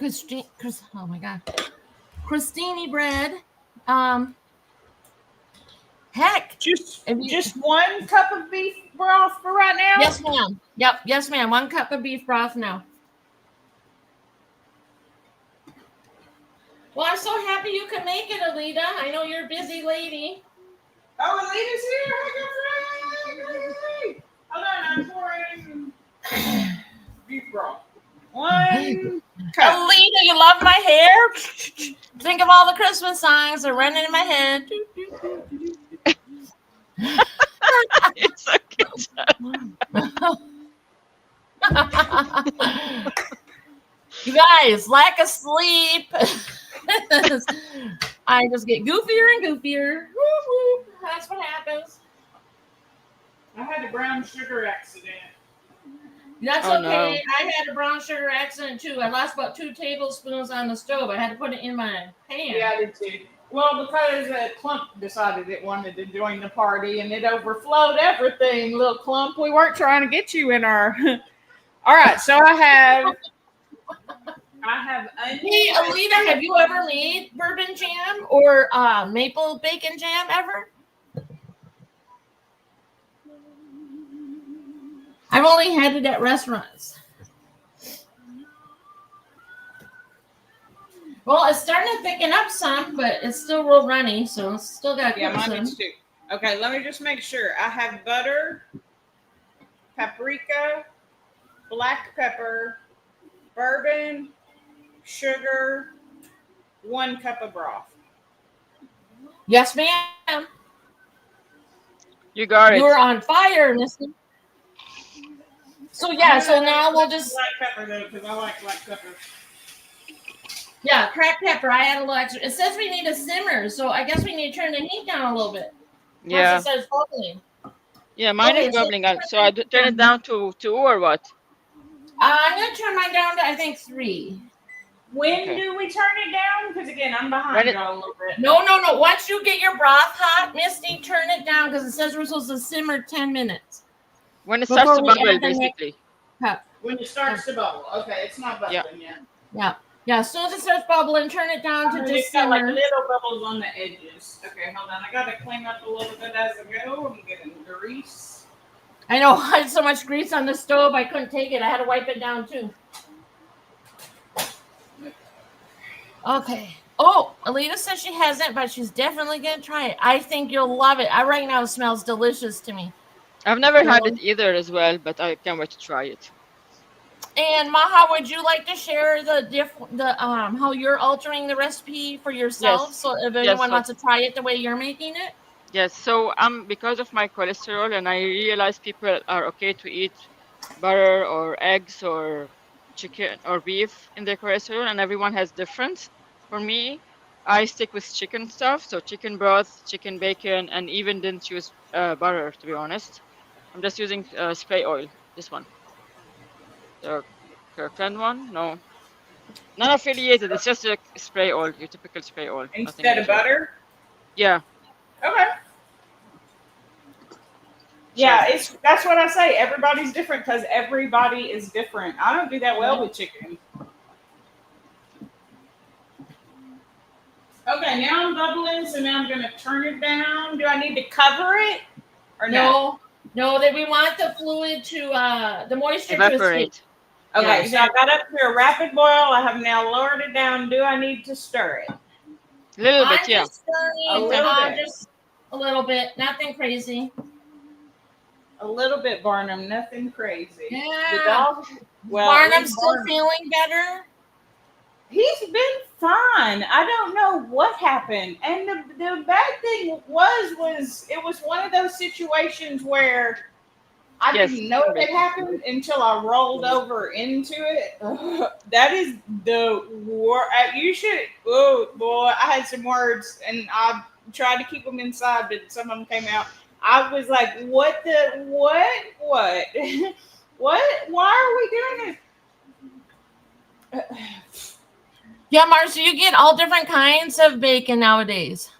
oh my god, crostini bread. Heck, Just 1 cup of beef broth for right now. Yes, ma'am. Yep, yes, ma'am. 1 cup of beef broth now. Well, I'm so happy you could make it, Alita. I know you're a busy lady. Oh, Alita's here. Hold on, I'm pouring beef broth. 1 cup. Alita, you love my hair? Think of all the Christmas songs that are running in my head. It's okay. You guys, lack of sleep. I just get goofier and goofier. Woo-woo. That's what happens. I had a brown sugar accident. That's Oh, okay. no. I had a brown sugar accident too. I lost about 2 tablespoons on the stove. I had to put it in my hand. Yeah, I did too. Well, because Clump decided it wanted to join the party and it overflowed everything. Little Clump, we weren't trying to get you in our. All right, so I have onion. Hey, Alita, have you ever made bourbon jam or maple bacon jam ever? I've only had it at restaurants. Well, it's starting to thicken up some, but it's still real runny, so it's still got Yeah, mine some. is too. Okay, let me just make sure. I have butter, paprika, black pepper, bourbon, sugar, 1 cup of broth. Yes, ma'am. You got it. You're on fire, Misty. So yeah, so now we'll just black pepper though, because I like black pepper. yeah, cracked pepper. I add a little extra. It says we need a simmer, so I guess we need to turn the heat down a little bit. Yeah. Plus it says bubbling. Yeah, mine Okay, is bubbling. So I turn it down to 2 or what? I'm gonna turn mine down to I think 3. When do we turn it down? Because again, I'm behind y'all a little bit. No. Once you get your broth hot, Misty, turn it down because it says we're supposed to simmer 10 minutes. When it starts to Before we bubble, add the basically. When it starts to bubble. Okay, it's not bubbling yet. Yeah. As soon as it starts bubbling, turn it down to just It's got simmer. like little bubbles on the edges. Okay, hold on. I gotta clean up a little bit as I go. I'm getting grease. I know I had so much grease on the stove, I couldn't take it. I had to wipe it down too. Okay. Oh, Alita says she hasn't, but she's definitely gonna try it. I think you'll love it. Right now it smells delicious to me. I've never had it either as well, but I can't wait to try it. And Maha, would you like to share how you're altering the recipe for yourself? Yes. So if anyone wants to try it the way you're making it? Yes. So because of my cholesterol, and I realize people are okay to eat butter or eggs or chicken or beef in their cholesterol, and everyone has different. For me, I stick with chicken stuff, so chicken broth, chicken bacon, and even didn't use butter, to be honest. I'm just using spray oil, this one. The Kirkland one? No. Non-affiliated, it's just a spray oil, your typical spray oil. Instead of butter? Yeah. Okay. Yeah, that's what I say. Everybody's different because everybody is different. I don't do that well with chicken. Okay, now I'm bubbling, so now I'm gonna turn it down. Do I need to cover it or no? No, that we want the fluid to the moisture to escape. Evaporate. Okay, Yeah, so I got up to a rapid boil. I have now lowered it down. Do I need to stir it? A little bit, I'm yeah. just stirring A little bit. just a little bit, nothing crazy. A little bit, Barnum. Nothing crazy. Yeah. The dog. Well, Barnum's still feeling better. He's been fine. I don't know what happened. And the bad thing was it was one of those situations where I didn't know it happened until I rolled over into it. That is the war. You should. Oh boy, I had some words and I tried to keep them inside, but some of them came out. I was like, "What the what? What? Why are we doing this?" Yeah, Marcia, you get all different kinds of bacon nowadays.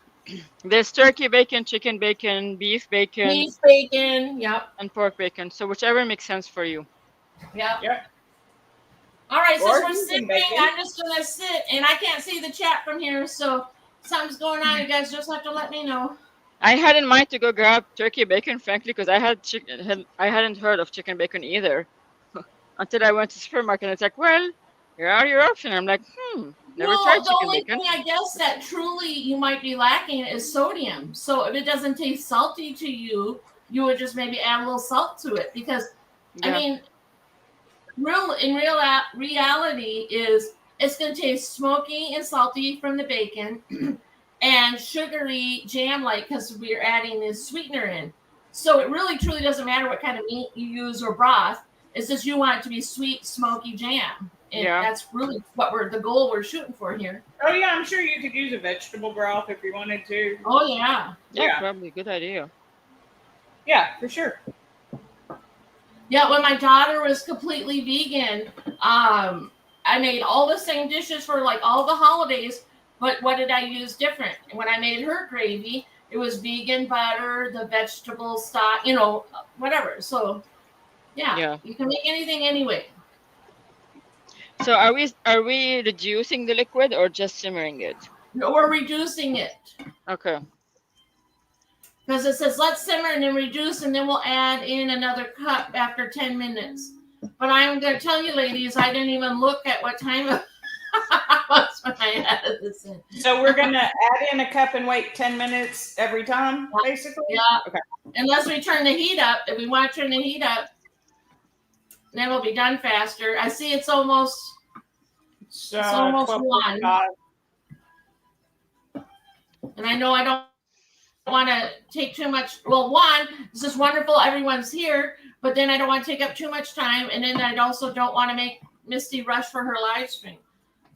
There's turkey bacon, chicken bacon, beef bacon, Yep. and pork bacon. So whichever makes sense for you. Yep. All right, Or since we're vegan sitting, bacon. I'm just gonna sit, and I can't see the chat from here, so something's going on. You guys just have to let me know. I had in mind to go grab turkey bacon, frankly, because I hadn't heard of chicken bacon either until I went to the supermarket. And it's like, well, here are your options. I'm like, never tried The chicken only bacon. thing I guess that truly you might be lacking is sodium. So if it doesn't taste salty to you, you would just maybe add a little salt to it, because I mean, reality is it's going to taste smoky and salty from the bacon and sugary jam-like because we're adding this sweetener in. So it really truly doesn't matter what kind of meat you use or broth. It's just you want it to be sweet, smoky jam. And that's really the goal we're shooting for here. Oh yeah, I'm sure you could use a vegetable broth if you wanted to. Oh yeah. Yeah, probably good idea. Yeah, for sure. Yeah, when my daughter was completely vegan, I made all the same dishes for like all the holidays, but what did I use different? When I made her gravy, it was vegan butter, the vegetable stock, whatever. So yeah, you can make anything anyway. So are we reducing the liquid or just simmering it? No, we're reducing it. Okay. Because it says let's simmer and then reduce, and then we'll add in another cup after 10 minutes. But I'm going to tell you, ladies, I didn't even look at what time it was when I added this in. So we're going to add in a cup and wait 10 minutes every time, basically? Yeah. Okay. Unless we turn the heat up. If we want to turn the heat up, then we'll be done faster. I see it's almost 1. And I know I don't want to take too much. Well, 1, this is wonderful. Everyone's here. But then I don't want to take up too much time. And then I also don't want to make Misty rush for her live stream.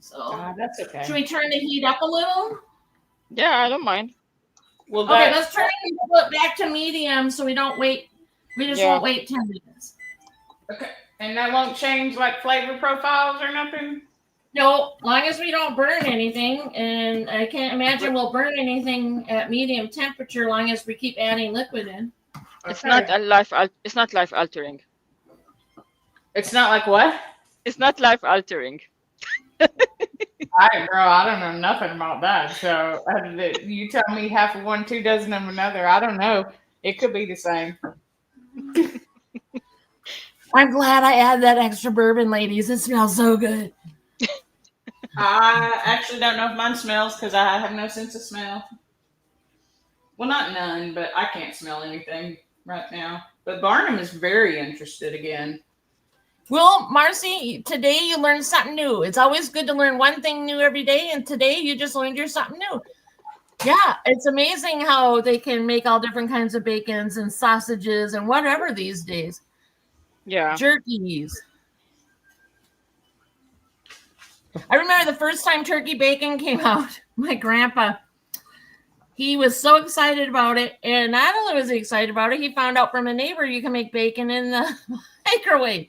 So that's okay. Should we turn the heat up a little? Yeah, I don't mind. Well, okay, let's turn it back to medium so we don't wait. We just won't wait 10 minutes. Okay. And that won't change like flavor profiles or nothing? No, as long as we don't burn anything. And I can't imagine we'll burn anything at medium temperature as long as we keep adding liquid in. It's not life altering. It's not like what? It's not life altering. I don't know nothing about that. So you tell me half of one, 2 dozen of another. I don't know. It could be the same. I'm glad I added that extra bourbon, ladies. It smells so good. I actually don't know if mine smells because I have no sense of smell. Well, not none, but I can't smell anything right now. But Barnum is very interested again. Well, Marcy, today you learned something new. It's always good to learn one thing new every day, and today you just learned something new. Yeah, it's amazing how they can make all different kinds of bacons and sausages and whatever these days. Yeah. Jerkies. I remember the first time turkey bacon came out, my grandpa, he was so excited about it. And not only was he excited about it, he found out from a neighbor you can make bacon in the microwave.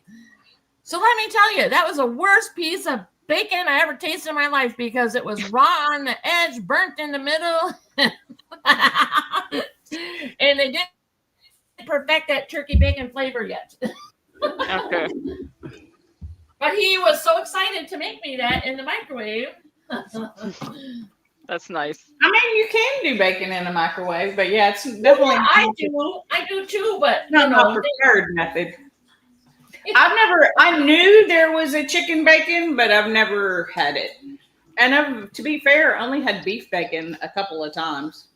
So let me tell you, that was the worst piece of bacon I ever tasted in my life because it was raw on the edge, burnt in the middle. And they didn't perfect that turkey bacon flavor yet. Okay. But he was so excited to make me that in the microwave. That's nice. I mean, you can do bacon in a microwave, but yeah, it's Well, definitely yeah, I do too, but not you my know, preferred method. I knew there was a chicken bacon, but I've never had it. And to be fair, I only had beef bacon a couple of times.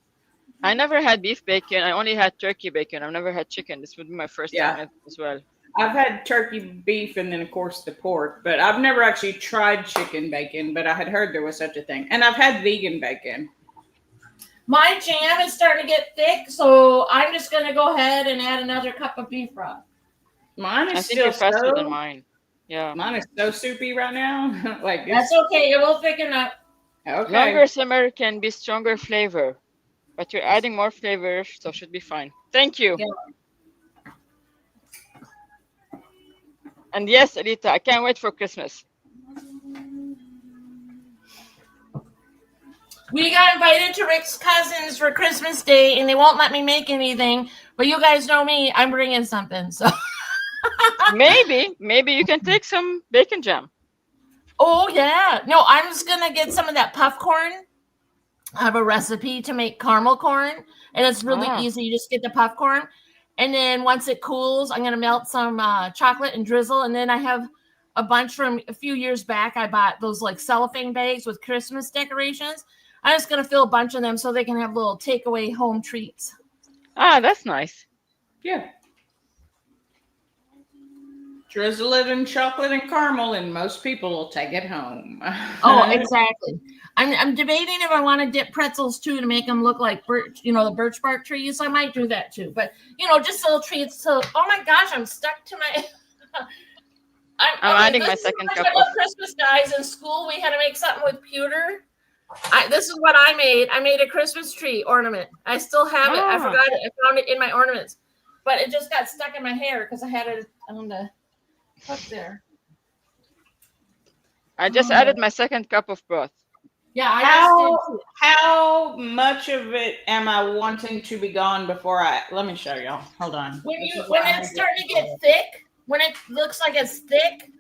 I never had beef bacon. I only had turkey bacon. I've never had chicken. This would be my first time Yeah. as well. I've had turkey, beef, and then of course the pork, but I've never actually tried chicken bacon, but I had heard there was such a thing. And I've had vegan bacon. my jam is starting to get thick, so I'm just gonna go ahead and add another cup of beef broth. Mine I is think you're still faster than so mine. Yeah. mine is so soupy right now. Like That's it's okay. It will thicken up. okay. Longer simmer can be stronger flavor, but you're adding more flavor, so should be fine. Thank you. Yeah. And yes, Alita, I can't wait for Christmas. We got invited to Rick's cousins for Christmas Day, and they won't let me make anything. But you guys know me; I'm bringing something. So, Maybe you can take some bacon jam. oh yeah, no, I'm just gonna get some of that puff corn. I have a recipe to make caramel corn, and it's really Ah. easy. You just get the puff corn, and then once it cools, I'm gonna melt some chocolate and drizzle, and then I have a bunch from a few years back. I bought those like cellophane bags with Christmas decorations. I'm just gonna fill a bunch of them so they can have little takeaway home treats. Ah, that's nice. Yeah. Drizzle it in chocolate and caramel, and most people will take it home. Oh, exactly. I'm debating if I want to dip pretzels too to make them look like birch, the birch bark trees. I might do that too, but just little treats. So, oh my gosh, I'm stuck to my. I'm adding my second cup I love of. Christmas, guys. In school, we had to make something with pewter. This is what I made. I made a Christmas tree ornament. I still have it. I Ah. forgot it. I found it in my ornaments, but it just got stuck in my hair because I had it on the hook there. I just added my second cup of broth. Yeah, I just did too. How much of it am I wanting to be gone before let me show y'all. Hold on. When it's starting to get thick, when it looks like it's thick,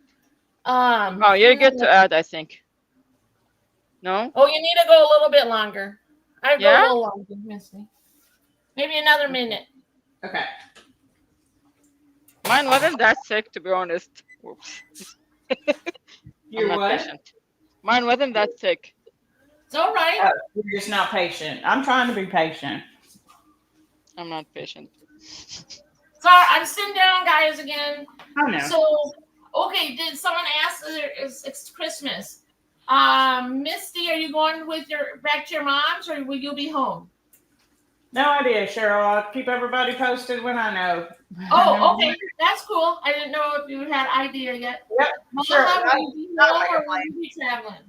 Oh, you're good to add, I think. No? Oh, you need to go a little bit longer. I'd go a Yeah? little longer, Misty. Maybe another minute. Okay. Mine wasn't that thick, to be honest. Whoops. You're I'm not what? patient. Mine wasn't that thick. It's all right. Oh, you're just not patient. I'm trying to be patient. I'm not patient. Sorry, I'm sitting down, guys, again. I know. So, okay, did someone ask? It's Christmas. Misty, are you going back to your mom's, or will you be home? No idea, Cheryl. I'll keep everybody posted when I know. Oh, okay, that's cool. I didn't know if you had idea yet. Yep, Maha, sure. will you be Not home like a or will plan. you be traveling?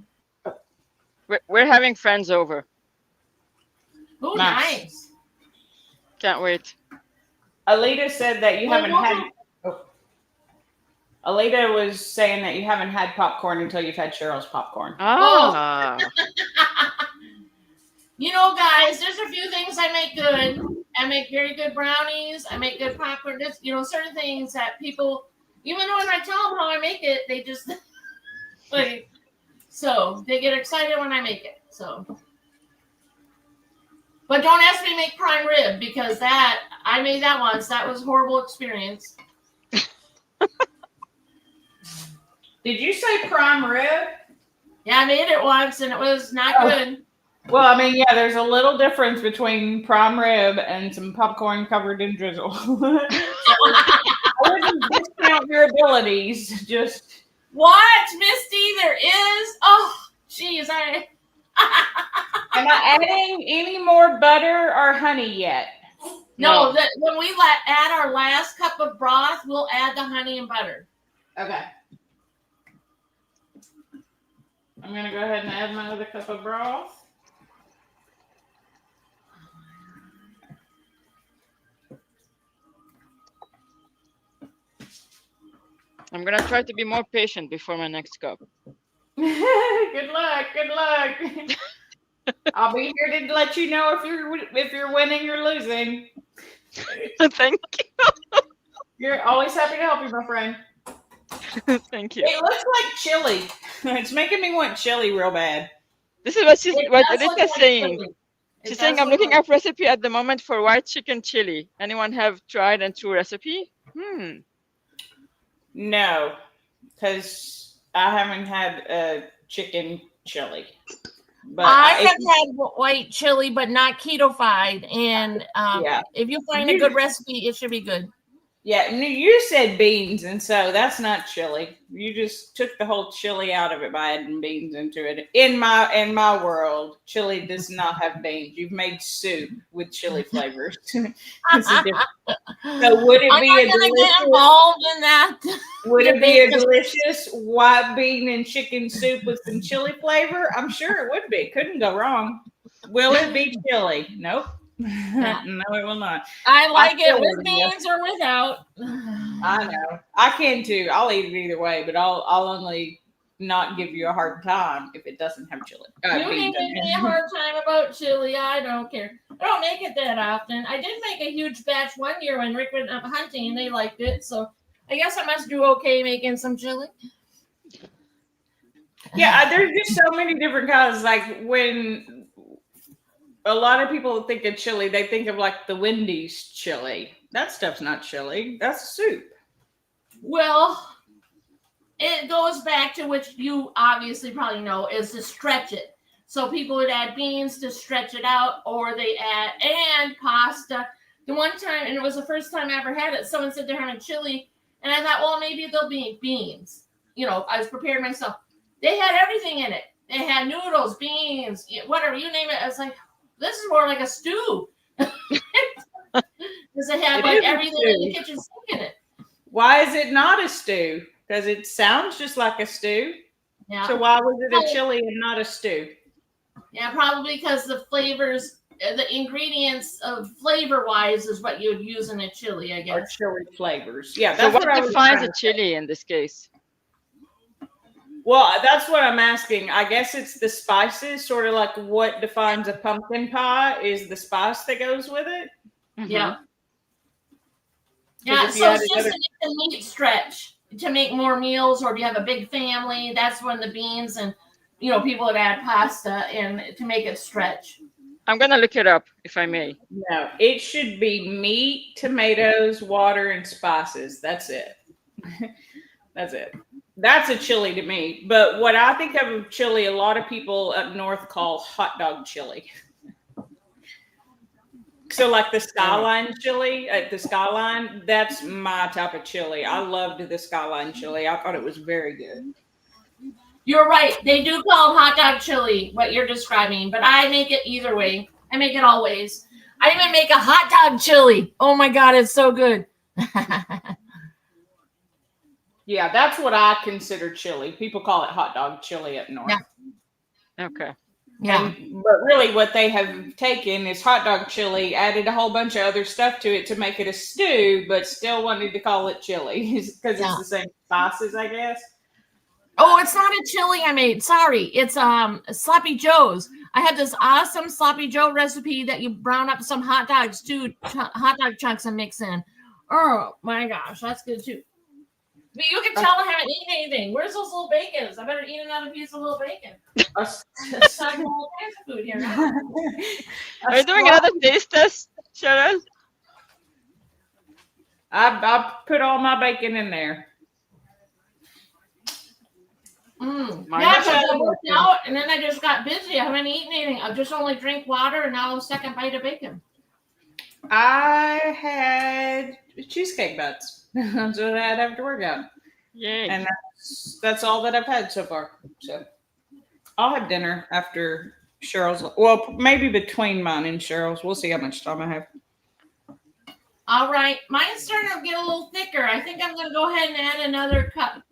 We're having friends over. Oh, Nice. nice. Can't wait. Alita said that you Well, haven't had. Oh. Alita was saying that you haven't had popcorn until you've had Cheryl's popcorn. Ah. Guys, there's a few things I make good. I make very good brownies. I make good popcorn. Just, certain things that people, even when I tell them how I make it, they just like. So they get excited when I make it. So, but don't ask me to make prime rib because I made that once. That was a horrible experience. Did you say prime rib? Yeah, I made it once and it was not good. Well, I mean, yeah, there's a little difference between prime rib and some popcorn covered in drizzle. I wouldn't discount your abilities. Just what, Misty? There is. Oh, geez, am I adding any more butter or honey yet? No. When we add our last cup of broth, we'll add the honey and butter. Okay. I'm gonna go ahead and add my other cup of broth. I'm going to try to be more patient before my next cup. Good luck. Good luck. I'll be here to let you know if you're winning or losing. Thank You're always happy to help you, my friend. you. Thank you. It looks like chili. It's making me want chili real bad. This is what It what does look Rita's like saying. chili. It She's saying does I'm look looking like up recipe at the moment for white chicken chili. Anyone have tried and true recipe? No, because I haven't had chicken chili. But I have had white chili, but not keto-fied. And yeah. if you find a good recipe, it should be good. Yeah, you said beans, and so that's not chili. You just took the whole chili out of it by adding beans into it. In my world, chili does not have beans. You've made soup with chili flavors. It's a different. So would it I'm be not a gonna delicious? get involved in that. Would it be a debate. delicious white bean and chicken soup with some chili flavor? I'm sure it would be. Couldn't go wrong. Will it be chili? Nope. Yeah. No, it will not. I like it still with wouldn't guess. beans or without. I know. I can too. I'll eat it either way, but I'll only not give you a hard time if it doesn't have chili. You can beans give in me it. a hard time about chili. I don't care. I don't make it that often. I did make a huge batch one year when Rick went up hunting and they liked it. So I guess I must do okay making some chili. Yeah, there's just so many different kinds. Like when a lot of people think of chili, they think of like the Wendy's chili. That stuff's not chili. That's soup. Well, it goes back to which you obviously probably know is to stretch it. So people would add beans to stretch it out, or they add and pasta. The one time, and it was the first time I ever had it, someone said they're having chili, and I thought, well, maybe there'll be beans. You know, I was prepared myself. They had everything in it. They had noodles, beans, whatever, you name it. I was like, this is more like a stew. Because it had like everything in the kitchen sink in it. Why is it not a stew? Because it sounds just like a stew. Yeah. So why was it a chili and not a stew? Yeah, probably because the flavors, the ingredients of flavor-wise is what you would use in a chili, I guess. Or chili flavors. Yeah, So that's what defines a chili in this case? Well, that's what I'm asking. I guess it's the spices, sort of like what defines a pumpkin pie is the spice that goes with it. Mm-hmm. Yeah. Yeah, so it's just a meat stretch to make more meals, or if you have a big family, that's when the beans and, you know, people would add pasta and to make it stretch. I'm going to look it up, if I may. No, it should be meat, tomatoes, water, and spices. That's it. That's it. That's a chili to me. But what I think of chili, a lot of people up north call hot dog chili. So like the Skyline chili at the Skyline, that's my type of chili. I loved the Skyline chili. I thought it was very good. You're right. They do call hot dog chili what you're describing, but I make it either way. I make it all ways. I even make a hot dog chili. Oh my God, it's so good. Yeah, that's what I consider chili. People call it hot dog chili up north. Yeah. Okay. Yeah. But really what they have taken is hot dog chili, added a whole bunch of other stuff to it to make it a stew, but still wanted to call it chili because it's the same spices, I guess. Oh, it's not a chili I made. Sorry. It's Sloppy Joe's. I had this awesome Sloppy Joe recipe that you brown up some hot dogs too, hot dog chunks and mix in. Oh my gosh, that's good too. But you can tell I haven't eaten anything. Where's those little bacons? I better eat another piece of little bacon. Talking all kinds of food here. Are you doing another taste test, Cheryl? I put all my bacon in there. Yeah, because I worked out and then I just got busy. I haven't eaten anything. I just only drink water and now a second bite of bacon. I had cheesecake butts. That's what I had after workout. Yay. And that's all that I've had so far. So I'll have dinner after Cheryl's. Well, maybe between mine and Cheryl's. We'll see how much time I have. All right. Mine's starting to get a little thicker. I think I'm going to go ahead and add another cup.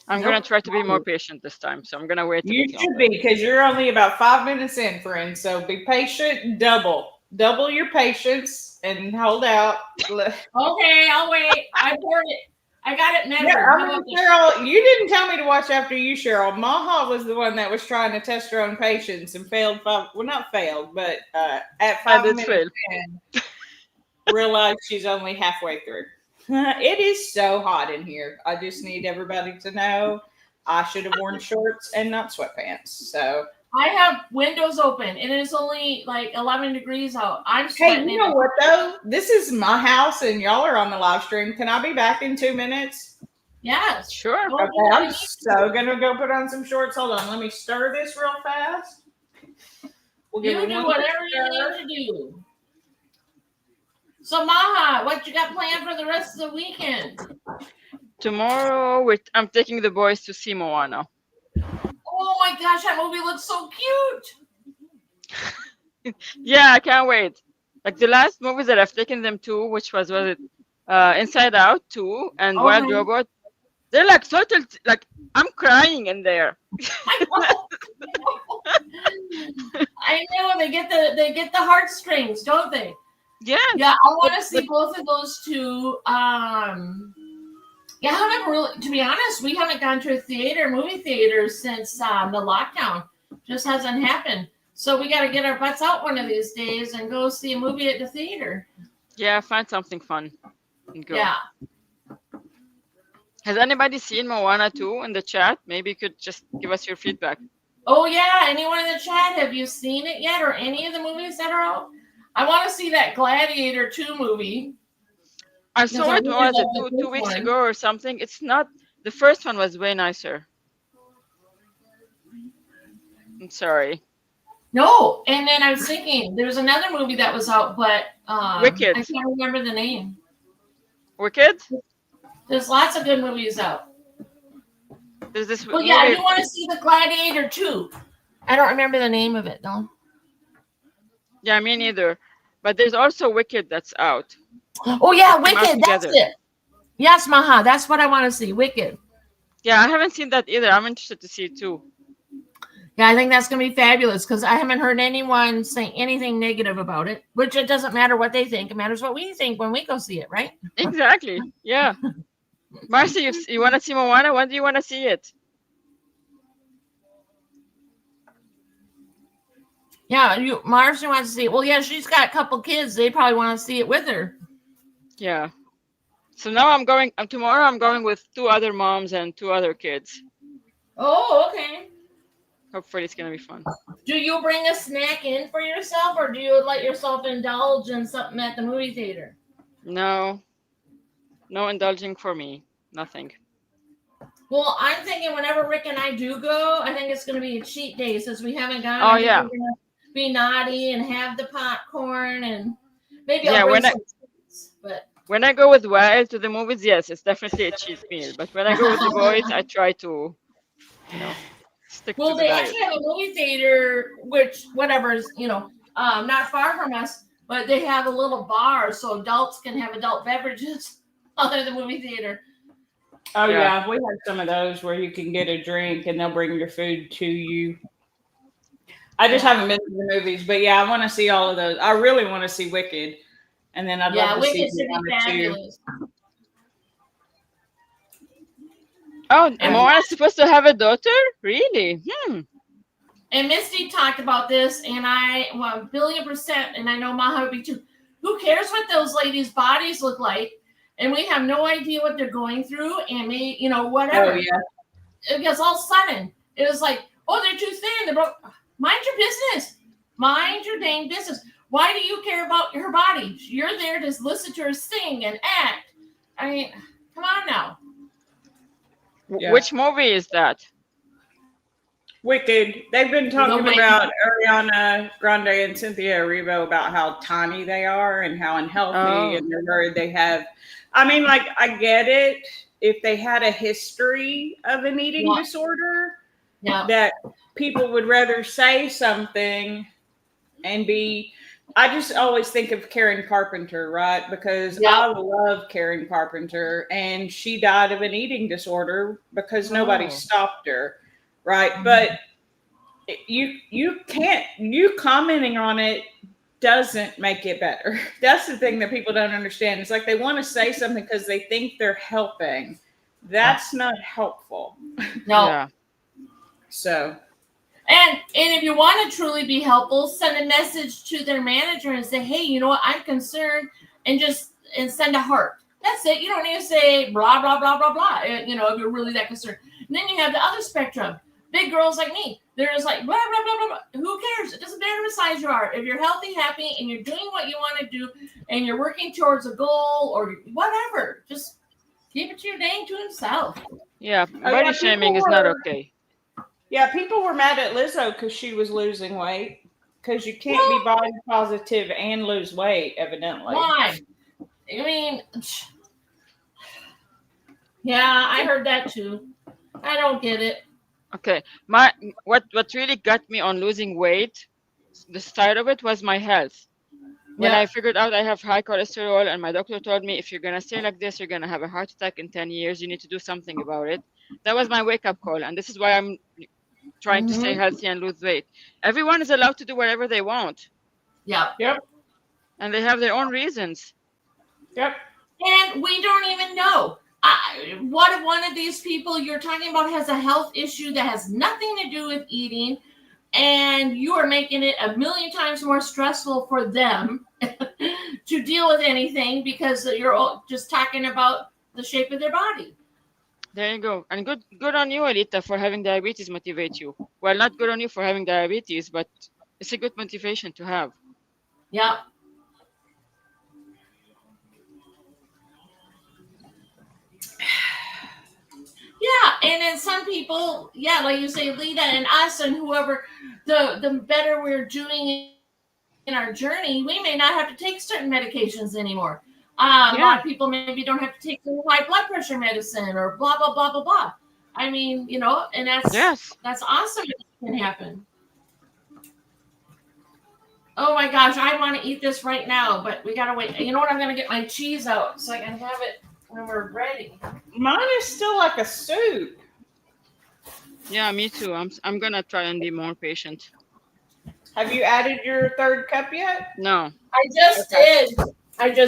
I'm going to try to be more patient this time. So I'm going to wait. You should be, because you're only about 5 minutes in, friend. So be patient. Double your patience and hold out. Okay, I'll wait. I poured it. I got it measured. Yeah, Cheryl, you didn't tell me to watch after you, Cheryl. Maha was the one that was trying to test her own patience and failed not failed, but at 5 minutes in, realize she's only halfway through. It is so hot in here. I just need everybody to know I should have worn shorts and not sweatpants. So I have windows open and it's only like 11 degrees out. I'm hey, sweating. you know what though? This is my house and y'all are on the live stream. Can I be back in 2 minutes? Yes. Sure. Go Okay, do what you I'm need. so gonna go put on some shorts. Hold on, let me stir this real fast. We'll give You it do one whatever quick you stir. need to do. So Maha, what you got planned for the rest of the weekend? Tomorrow, I'm taking the boys to see Moana. Oh my gosh, that movie looks so cute. Yeah, I can't wait. Like the last movies that I've taken them to, which was it Inside Out 2 and Wild Okay. Robot, they're like total, like I'm crying in there. I know. I know they get the heartstrings, don't they? Yes. Yeah, I want to see both of those two. Yeah, I haven't really, to be honest, we haven't gone to a movie theater since the lockdown. Just hasn't happened. So we got to get our butts out one of these days and go see a movie at the theater. Yeah, find something fun and go. Yeah. Has anybody seen Moana 2 in the chat? Maybe you could just give us your feedback. Oh yeah, anyone in the chat, have you seen it yet or any of the movies that are out? I want to see that Gladiator 2 movie. I saw it, really was it love the 2 first weeks one. ago or something? It's not, the first one was way nicer. I'm sorry. No, and then I was thinking there's another movie that was out, but Wicked. I can't remember the name. Wicked? There's lots of good movies out. There's this Well, movie. yeah, I do want to see the Gladiator 2. I don't remember the name of it though. Yeah, me neither. But there's also Wicked that's out. Oh yeah, They came out Wicked. That's together. it. Yes, Maha. That's what I want to see. Wicked. Yeah, I haven't seen that either. I'm interested to see it too. Yeah, I think that's going to be fabulous because I haven't heard anyone say anything negative about it, which it doesn't matter what they think. It matters what we think when we go see it, right? Exactly. Yeah. Marcy, you want to see Moana? When do you want to see it? Yeah, Marcy wants to see it. Well, yeah, she's got a couple kids. They probably want to see it with her. Yeah. So now tomorrow I'm going with 2 other moms and 2 other kids. Oh, okay. Hopefully it's going to be fun. Do you bring a snack in for yourself or do you let yourself indulge in something at the movie theater? No indulging for me. Nothing. Well, I'm thinking whenever Rick and I do go, I think it's going to be a cheat day since we haven't gone. Oh, yeah. We're going to be naughty and have the popcorn and maybe Yeah, I'll bring some treats, but when I go with Wild to the movies, yes, it's definitely a cheat meal. But when I go with the boys, I try to, stick to the they diet. actually have a movie theater, which whatever is, not far from us, but they have a little bar so adults can have adult beverages other than the movie theater. Oh yeah, we have some of those where you can get a drink and they'll bring your food to you. I just haven't been to the movies, but yeah, I want to see all of those. I really want to see Wicked, and then I'd love to see Wicked should be fabulous. Oh, Moana's supposed to have a daughter? Really? And Misty talked about this, and I 1,000,000,000%, and I know Maha would be too. Who cares what those ladies' bodies look like? And we have no idea what they're going through, and whatever. Oh yeah. Because all of a sudden it was like, oh, they're too thin. They're broke. Mind your business. Mind your dang business. Why do you care about her body? You're there to listen to her sing and act. I mean, come on now. Yeah. Which movie is that? Wicked. They've been talking about Ariana Grande and Cynthia Erivo about how tiny they are and how unhealthy and they're worried they have. I mean, like, I get it. If they had a history of an eating disorder, that people would rather say something and be. I just always think of Karen Carpenter, right? Because I love Karen Carpenter, and she died of an eating disorder because nobody stopped her, right? But you can't. You commenting on it doesn't make it better. That's the thing that people don't understand. It's like they want to say something because they think they're helping. That's not helpful. No. Yeah. So. And if you want to truly be helpful, send a message to their manager and say, hey, you know what? I'm concerned and send a heart. That's it. You don't need to say blah, blah, blah, blah, blah. If you're really that concerned. And then you have the other spectrum. Big girls like me. They're just like, blah, blah, blah, blah, blah. Who cares? It doesn't matter what size you are. If you're healthy, happy, and you're doing what you want to do, and you're working towards a goal or whatever, just keep it to your dang to himself. Yeah, body shaming is not okay. Yeah, people were mad at Lizzo because she was losing weight. Because you can't be body positive and lose weight, evidently. Why? I mean, yeah, I heard that too. I don't get it. Okay, what really got me on losing weight, the start of it was my health. When I figured out I have high cholesterol, and my doctor told me, if you're gonna stay like this, you're gonna have a heart attack in 10 years. You need to do something about it. That was my wake-up call, and this is why I'm trying to stay healthy and lose weight. Everyone is allowed to do whatever they want. Yep. And they have their own reasons. Yep. And we don't even know. What if one of these people you're talking about has a health issue that has nothing to do with eating, and you are making it a million times more stressful for them to deal with anything because you're just talking about the shape of their body. There you go. And good on you, Alita, for having diabetes motivate you. Well, not good on you for having diabetes, but it's a good motivation to have. Yeah. Yeah, and then some people, like you say, Lita and us and whoever, the better we're doing in our journey, we may not have to take certain medications anymore. A lot of people maybe don't have to take high blood pressure medicine or blah, blah, blah, blah, blah. I mean, and that's awesome. It can happen. Oh my gosh, I want to eat this right now, but we got to wait. You know what? I'm going to get my cheese out so I can have it when we're ready. Mine is still like a soup. Yeah, me too. I'm going to try and be more patient. Have you added your third cup yet? No. I just did. I'm going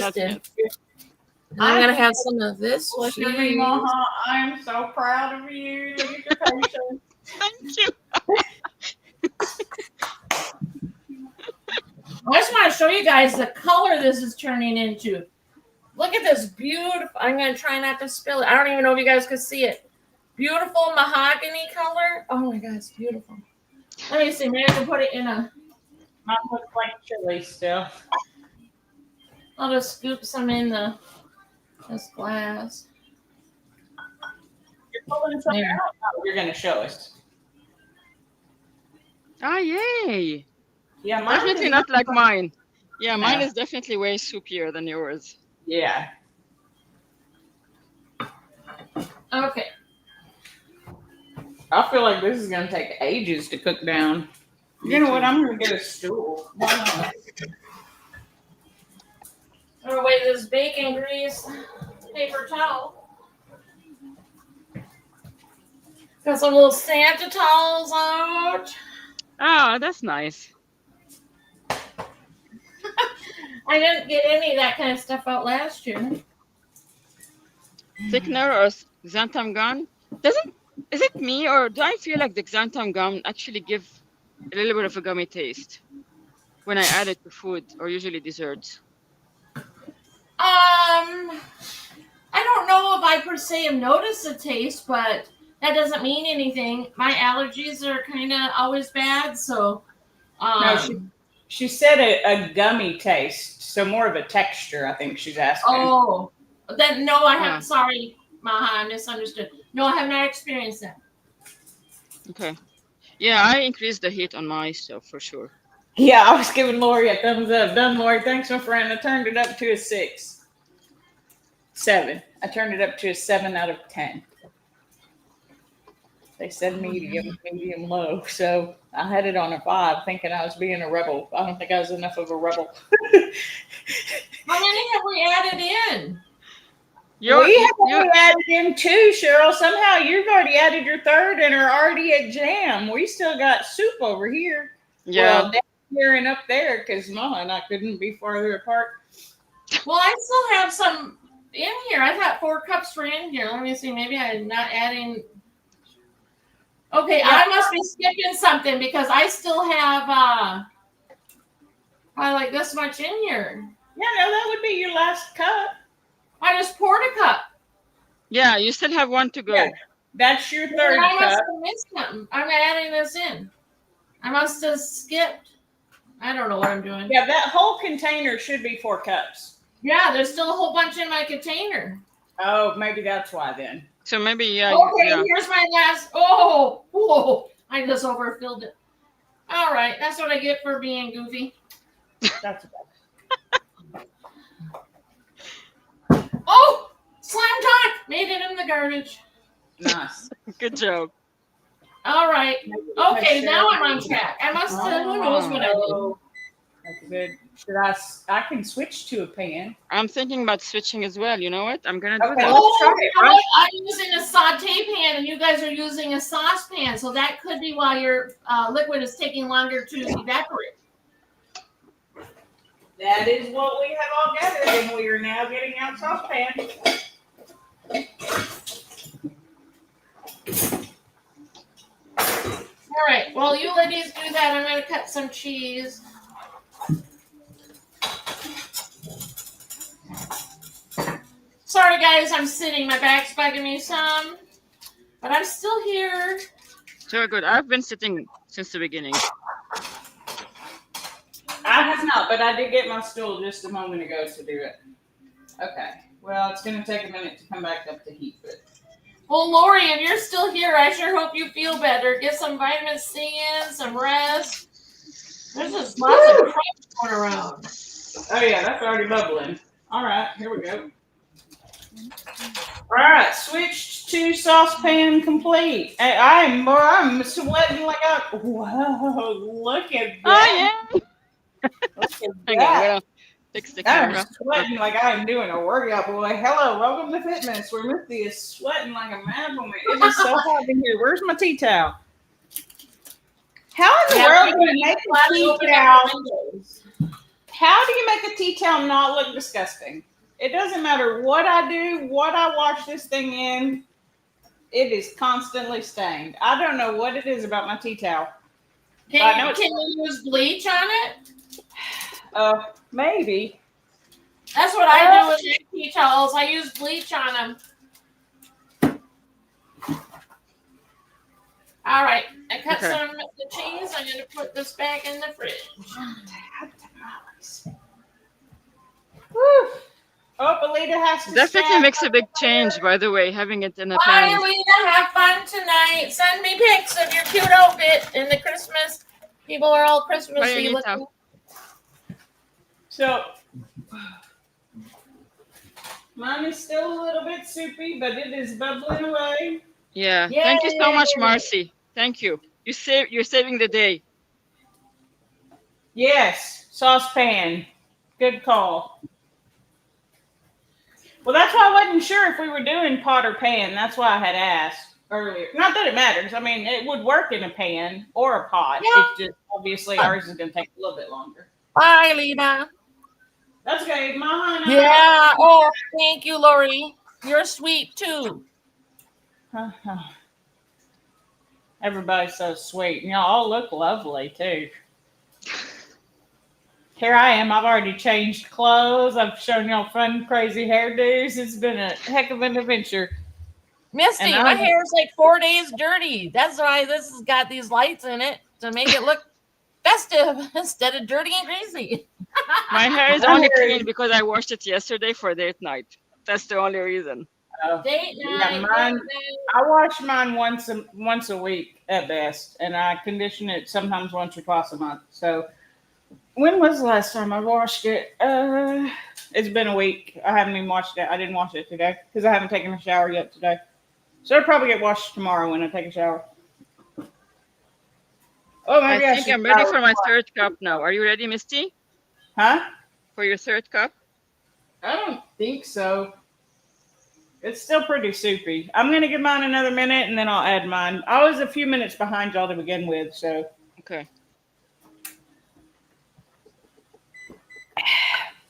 to have some of this. Look at me, Maha. I'm so proud of you. Look at your patience. Thank you. I just want to show you guys the color this is turning into. Look at this beautiful. I'm going to try not to spill it. I don't even know if you guys can see it. Beautiful mahogany color. Oh my God, it's beautiful. Let me see. Maybe I can put it in a. Mine looks like chili still. I'll just scoop some in this glass. You're pulling something out. Oh, you're going to show us. Ah, yay. Yeah, mine definitely not like mine. Yeah, mine is definitely way soupier than yours. Yeah. Okay. I feel like this is going to take ages to cook down. You know what? I'm going to get a stool. I'm going to wait this bacon grease paper towel. Got some little Santa towels out. Ah, that's nice. I didn't get any of that kind of stuff out last year. Thickener or xanthan gum? Is it me, or do I feel like the xanthan gum actually give a little bit of a gummy taste when I add it to food or usually desserts? I don't know if I per se have noticed the taste, but that doesn't mean anything. My allergies are kind of always bad, so. No, she said a gummy taste, so more of a texture, I think she's asking. Oh, then no, I haven't. Sorry, Maha, I misunderstood. No, I have not experienced that. Okay. Yeah, I increased the heat on my stuff for sure. Yeah, I was giving Lori a thumbs up. Done, Lori. Thanks, my friend. I turned it up to a 7. I turned it up to a 7 out of 10. They said medium low. So I had it on a 5, thinking I was being a rebel. I don't think I was enough of a rebel. How many have we added in? We have added in 2, Cheryl. Somehow you've already added your third and are already at jam. We still got soup over here. Yeah. Well, down here and up there, because Maha and I couldn't be farther apart. Well, I still have some in here. I thought 4 cups were in here. Let me see. Maybe I'm not adding. Okay, yeah. I must be skipping something because I still have probably like this much in here. Yeah, no, that would be your last cup. I just poured a cup. Yeah, you still have one to go. Yeah, that's your Then third I must cup. have missed something. I'm adding this in. I must have skipped. I don't know what I'm doing. Yeah, that whole container should be 4 cups. Yeah, there's still a whole bunch in my container. Oh, maybe that's why then. So maybe, yeah. Okay, Yeah. here's my last. Oh, whoa. I just overfilled it. All right, that's what I get for being goofy. That's Oh, slam dunk. Made it in the garbage. nice. Good job. All right. Okay, now I'm on track. I must have, who knows what I did. Oh, that's good. I can switch to a pan. I'm thinking about switching as well. You know what? I'm gonna do Okay, that. let's try it, you know right? what? I'm using a saute pan, and you guys are using a saucepan, so that could be why your liquid is taking longer to evaporate. That is what we have all gathered, and we are now getting out saucepan. All right. While you ladies do that, I'm going to cut some cheese. Sorry, guys, I'm sitting. My back's bugging me some, but I'm still here. So good. I've been sitting since the beginning. I have not, but I did get my stool just a moment ago to do it. Okay. Well, it's going to take a minute to come back up to heat, but. Well, Lori, if you're still here, I sure hope you feel better. Get some vitamin C in, some rest. There's just lots of crap going around. Oh, yeah, that's already bubbling. All right, here we go. All right, switched to saucepan complete. I'm sweating like a. Whoa, look at that. Oh, yeah. Look at Okay, that. well, fix the I'm camera. sweating like I'm doing a workout, boy. Hello, welcome to Fitness, where Misty is sweating like a mad woman. It is so hot in here. Where's my tea towel? How in the world do you make a tea towel? How do you make a tea towel not look disgusting? It doesn't matter what I do, what I wash this thing in, it is constantly stained. I don't know what it is about my tea towel. Can you use bleach on it? Maybe. That's what I do with my tea towels. I use bleach on them. All right. I cut some of the cheese. I'm going to put this back in the fridge. Whew. Oh, Alita has to Definitely makes a big change, by the way, having it in a Bye, pan. Alita. Have fun tonight. Send me pics of your cute outfit in the Christmas. People are all Christmassy looking. So, mine is still a little bit soupy, but it is bubbling away. Yeah. Thank you so much, Marcy. Thank you. You're saving the day. Yes, saucepan. Good call. Well, that's why I wasn't sure if we were doing pot or pan. That's why I had asked earlier. Not that it matters. I mean, it would work in a pan or a pot. Yeah. It's just obviously ours is going to take a little bit longer. Bye, Lita. That's okay. Maha. Yeah. Oh, thank you, Lori. You're sweet too. Everybody's so sweet. And y'all all look lovely too. Here I am. I've already changed clothes. I've shown y'all fun, crazy hairdos. It's been a heck of an adventure. Misty, my hair is like 4 days dirty. That's why this has got these lights in it to make it look festive instead of dirty and greasy. My hair is only clean because I washed it yesterday for date night. That's the only reason. Date night. Mine, I wash mine once a week at best, and I condition it sometimes once or twice a month. So, when was the last time I washed it? It's been a week. I haven't even washed it. I didn't wash it today because I haven't taken a shower yet today. So it'll probably get washed tomorrow when I take a shower. Oh, maybe I think I'm ready for my third cup now. Are you ready, Misty? Huh? For your third cup? I don't think so. It's still pretty soupy. I'm going to give mine another minute and then I'll add mine. I was a few minutes behind y'all to begin with, so. Okay.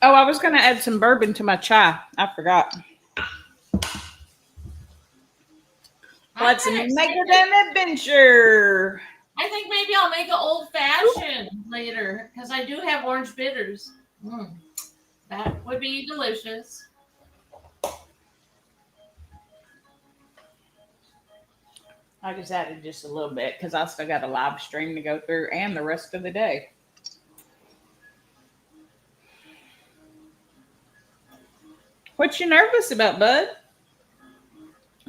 Oh, I was going to add some bourbon to my chai. I forgot. Let's make it an adventure. I think maybe I'll make an old fashioned later because I do have orange bitters. That would be delicious. I just added just a little bit because I still got a live stream to go through and the rest of the day. What you nervous about, bud?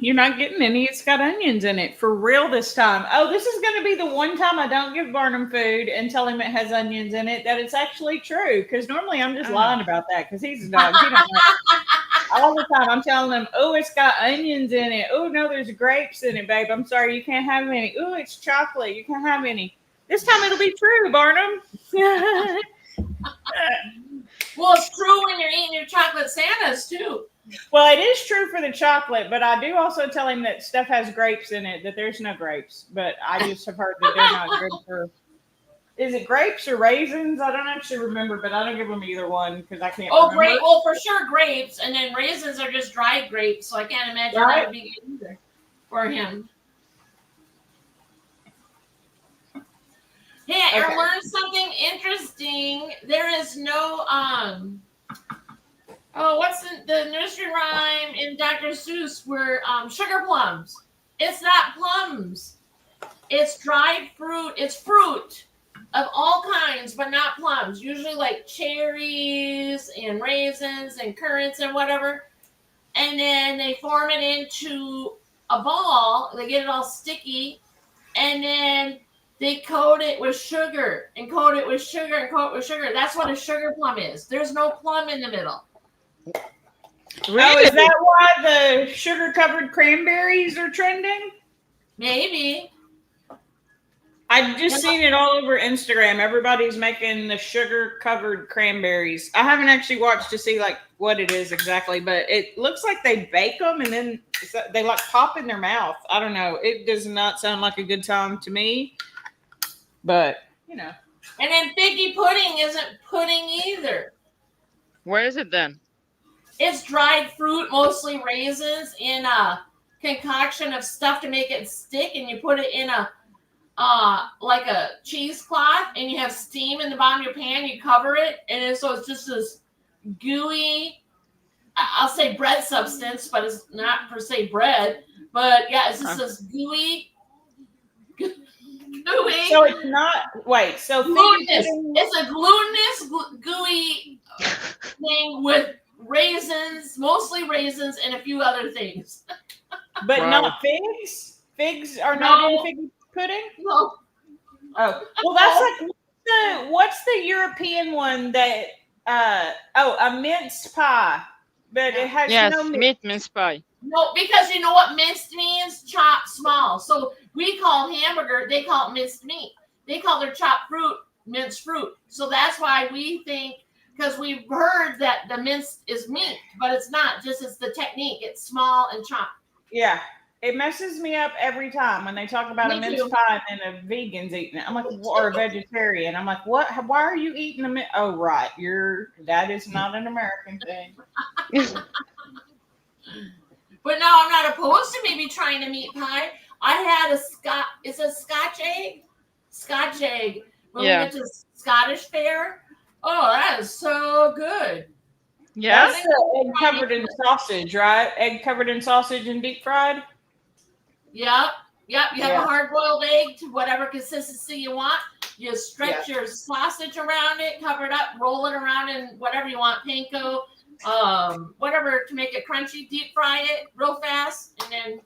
You're not getting any. It's got onions in it for real this time. Oh, this is going to be the one time I don't give Barnum food and tell him it has onions in it. That it's actually true. Because normally I'm just lying about that because he's a dog. He don't like all the time. I'm telling him, oh, it's got onions in it. Oh, no, there's grapes in it, babe. I'm sorry, you can't have any. Oh, it's chocolate. You can't have any. This time it'll be true, Barnum. Well, it's true when you're eating your chocolate Santas too. Well, it is true for the chocolate, but I do also tell him that stuff has grapes in it, that there's no grapes. But I just have heard that they're not good for. Is it grapes or raisins? I don't actually remember, but I don't give him either one because I can't. Oh, great! Well, for sure grapes, and then raisins are just dried grapes, so I can't imagine that would be good either for him. Hey, I learned something interesting. There is no what's the nursery rhyme in Dr. Seuss where sugar plums? It's not plums. It's dried fruit. It's fruit of all kinds, but not plums. Usually like cherries and raisins and currants and whatever. And then they form it into a ball. They get it all sticky, and then they coat it with sugar and coat it with sugar and coat it with sugar. That's what a sugar plum is. There's no plum in the middle. Really? Oh, is that why the sugar-covered cranberries are trending? Maybe. I've just seen it all over Instagram. Everybody's making the sugar-covered cranberries. I haven't actually watched to see like what it is exactly, but it looks like they bake them and then they like pop in their mouth. I don't know. It does not sound like a good time to me, but you know. And then figgy pudding isn't pudding either. Where is it then? It's dried fruit, mostly raisins, in a concoction of stuff to make it stick, and you put it in a like a cheesecloth, and you have steam in the bottom of your pan. You cover it, and so it's just this gooey, I'll say bread substance, but it's not per se bread. But yeah, it's just this gooey. So it's not. Wait. So glutinous. It's a glutinous, gooey thing with raisins, mostly raisins, and a few other things. But not figs. Figs are not in fig pudding. No. Oh, well, that's like what's the European one that? A minced pie, but it has no meat. Mince pie. No, because you know what minced means? Chopped small. So we call hamburger, they call it minced meat. They call their chopped fruit minced fruit. So that's why we think, because we've heard that the minced is meat, but it's not. Just it's the technique. It's small and chopped. Yeah, it messes me up every time when they talk about a minced pie and then a vegan's eating it. I'm like, or a vegetarian. I'm like, what? Why are you eating a mince? Oh, right. That is not an American thing. But no, I'm not opposed to maybe trying a meat pie. I had it's a Scotch egg when we went to the Scottish fair. Oh, that is so good. Yeah. That's the egg covered in sausage, right? Egg covered in sausage and deep fried. Yep. You have a hard-boiled egg to whatever consistency you want. You stretch your sausage around it, cover it up, roll it around in whatever you want, panko, whatever to make it crunchy, deep fry it real fast, and then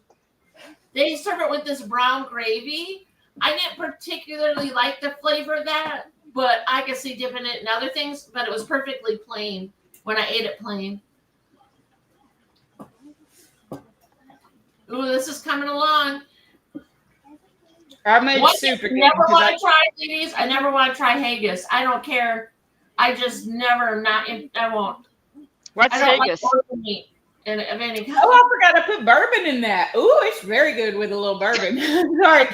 they serve it with this brown gravy. I didn't particularly like the flavor of that, but I could see dipping it in other things, but it was perfectly plain when I ate it plain. Ooh, this is coming along. I made soup again. Never want to try these. I never want to try haggis. I don't care. I just never I won't. What's haggis? Like meat of any kind. Oh, I forgot to put bourbon in that. Ooh, it's very good with a little bourbon. Sorry,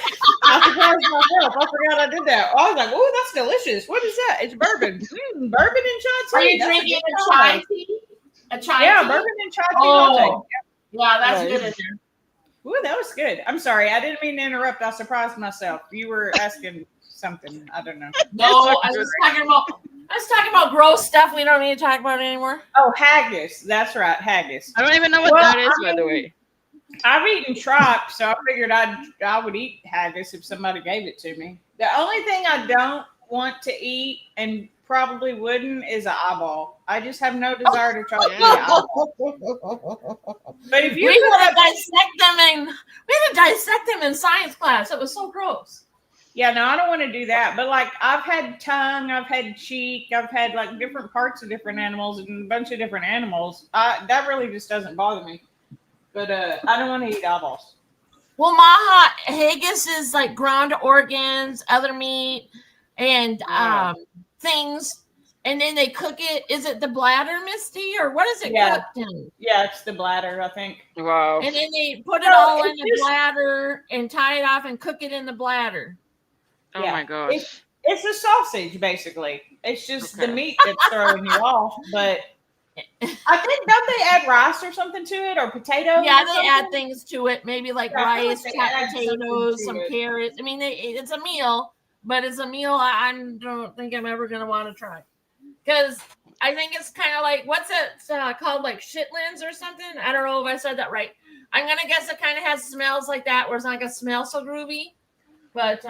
I surprised myself. I forgot I did that. I was like, "Ooh, that's delicious. What is that? It's bourbon. Bourbon and chai tea. Are you drinking a chai tea? A chai tea? Bourbon and chai tea latte. Yeah, that's good in there. Ooh, that was good. I'm sorry. I didn't mean to interrupt. I surprised myself. You were asking something. I don't know. No, I was talking about I was talking about gross stuff we don't need to talk about anymore. Oh, haggis. That's right, haggis. I don't even know what Well, that is, I by the mean, way. I've eaten tripe, so I figured I would eat haggis if somebody gave it to me. The only thing I don't want to eat and probably wouldn't is an eyeball. I just have no desire to try to eat an Yeah. eyeball. But if you We could had have, to dissect them in science class. It was so gross. yeah, no, I don't want to do that. But like, I've had tongue, I've had cheek, I've had like different parts of different animals and a bunch of different animals. That really just doesn't bother me. But I don't want to eat eyeballs. Well, Maha, haggis is like ground organs, other meat, and Wow. things. And then they cook it. Is it the bladder, Misty? Or what is it Yeah. cooked in? Yeah, it's the bladder, I think. Wow. And then they put it No, all in it's the just- bladder and tie it off and cook it in the bladder. Oh Yeah. my gosh. It's a sausage, basically. It's just the Okay. meat that's throwing you off. But I think, don't they add rice or something to it, or potatoes? Yeah, or they something? add things to it, maybe like Yeah, I feel like rice, they chopped add something potatoes, to some it. carrots. I mean, it's a meal, but it's a meal I don't think I'm ever going to want to try. Because I think it's kind of like, what's it called, like chitlins or something? I don't know if I said that right. I'm going to guess it kind of has smells like that, where it's not going to smell so groovy. But,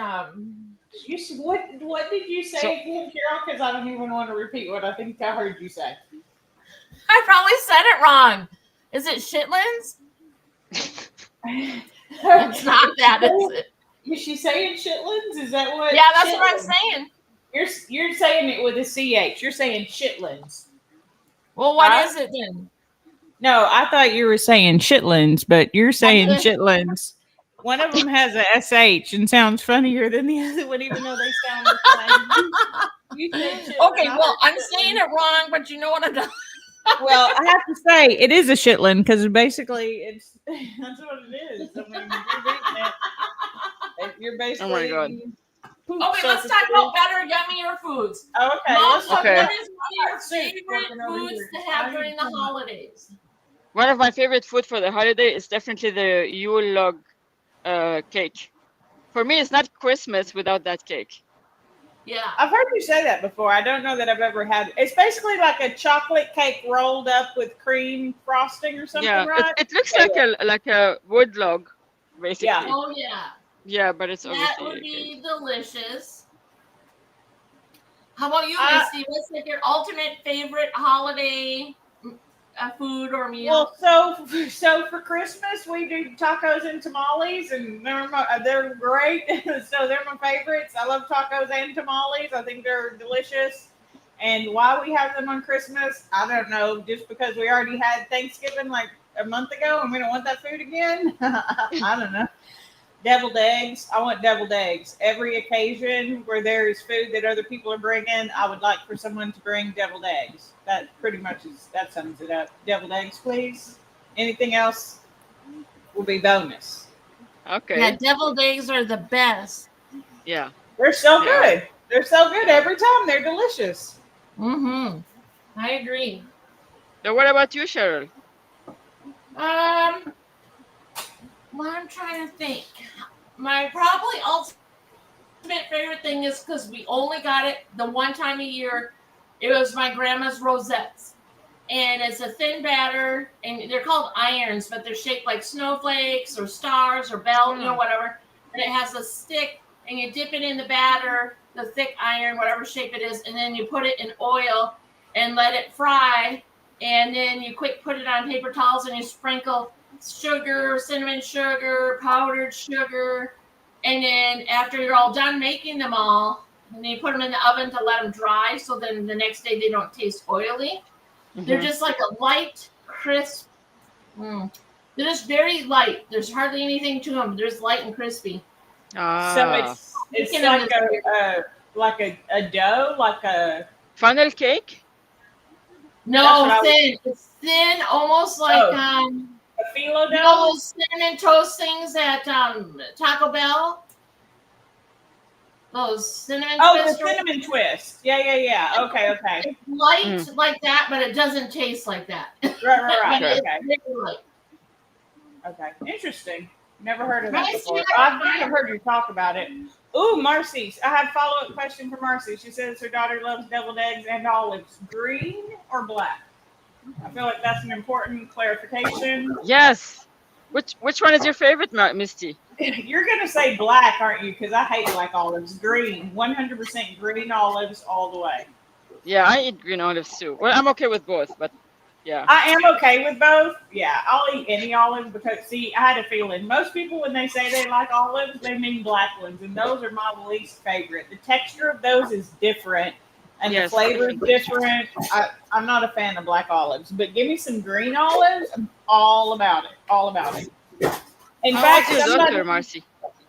What did you say So- again, Carol? Because I don't even want to repeat what I think I heard you say. I probably said it wrong. Is it chitlins? It's not that, is it? Is she saying chitlins? Is that what? Yeah, that's what I'm chitlins? saying. You're saying it with a ch. You're saying chitlins. Well, what Right? is it then? No, I thought you were saying chitlins, but you're saying That's chitlins. One of them has a sh and sounds funnier than the other one, even though they sound the same. You said chitlin, Okay, I well, heard I'm chitlin. saying it wrong, but you know what I'm doing. Well, I have to say it is a chitlin because basically that's what it is. I mean, you're basically Oh my God. eating poop Okay, let's talk about better, yummier foods. Oh, okay, Mom, let's talk Okay. about what is one of your favorite foods to have during the holidays? One of my favorite food for the holiday is definitely the Yule log cake. For me, it's not Christmas without that cake. Yeah. I've heard you say that before. I don't know that I've ever had it. It's basically like a chocolate cake rolled up with cream frosting or something, Yeah, right? it looks like a wood log, basically. Yeah. Oh, yeah. Yeah, but it's That obviously would a cake. be delicious. How about you, Uh, Misty? What's like your ultimate favorite holiday food or meal? Well, so for Christmas we do tacos and tamales, and they're great. So they're my favorites. I love tacos and tamales. I think they're delicious. And why we have them on Christmas, I don't know. Just because we already had Thanksgiving like a month ago, and we don't want that food again. I don't know. Deviled eggs. I want deviled eggs. Every occasion where there is food that other people are bringing, I would like for someone to bring deviled eggs. That pretty much that sums it up. Deviled eggs, please. Anything else will be bonus. Okay. Yeah, deviled eggs are the best. Yeah. They're so Yeah. good. They're so good every time. They're delicious. Mm-hmm. I agree. So what about you, Cheryl? Well, I'm trying to think. My probably ultimate favorite thing is because we only got it the one time a year. It was my grandma's rosettes. And it's a thin batter, and they're called irons, but they're shaped like snowflakes or stars or bells, whatever. And it has a stick, and you dip it in the batter, the thick iron, whatever shape it is, and then you put it in oil and let it fry. And then you put it on paper towels, and you sprinkle sugar, cinnamon sugar, powdered sugar. And then after you're all done making them all, and then you put them in the oven to let them dry, so then the next day they don't taste oily. They're Mhm. just like a light, crisp. They're just very light. There's hardly anything to them. They're just light and crispy. So Ah. it's Speaking of like a dough, like a Funnel cake? That's No, what I was- thin. It's thin, almost like a phyllo you know dough. those cinnamon toast things at Taco Bell. Those cinnamon Oh, the twist. cinnamon twist. Yeah. Okay. It's light like that, but it doesn't taste like that. Right. But it's Okay. very light. Okay. Interesting. Never heard of that Nice, before. you I got think I've heard you talk about it. Ooh, Marcy's. I have a follow-up question for Marcy. She says her daughter loves deviled eggs and olives. Green or black? I feel like that's an important clarification. Yes. Which one is your favorite, Misty? You're gonna say black, aren't you? Because I hate black olives. Green, 100% green olives all the way. Yeah, I eat green olives too. Well, I'm okay with both, but yeah. I am okay with both. Yeah, I'll eat any olive because see, I had a feeling most people when they say they like olives, they mean black ones, and those are my least favorite. The texture of those is different, and the Yes. flavor is different. I'm not a fan of black olives, but give me some green olives. I'm all about it. All about it. In How fact, old's your daughter, Marcy?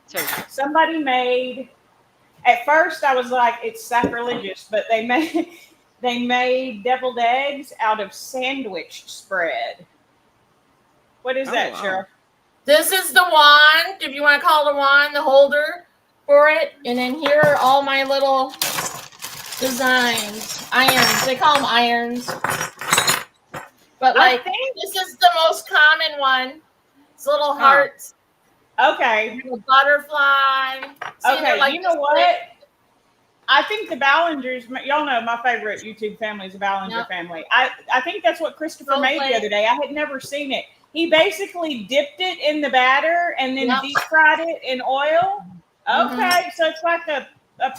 Sorry. somebody made. At first, I was like, it's sacrilegious, but they made they made deviled eggs out of sandwich spread. What is Oh, that, wow. Cheryl? This is the wand, if you want to call it a wand, the holder for it. And then here are all my little designs. Irons. They call them irons. But like, this is the most common one. It's little hearts. Okay. A butterfly. See, Okay, like you know what? I think the Ballingers, y'all know my favorite YouTube family is the Ballinger Yep. family. I think that's what Christopher made the other day. I had never seen it. He basically dipped it in the batter and then deep fried it in oil. Okay, so it's like a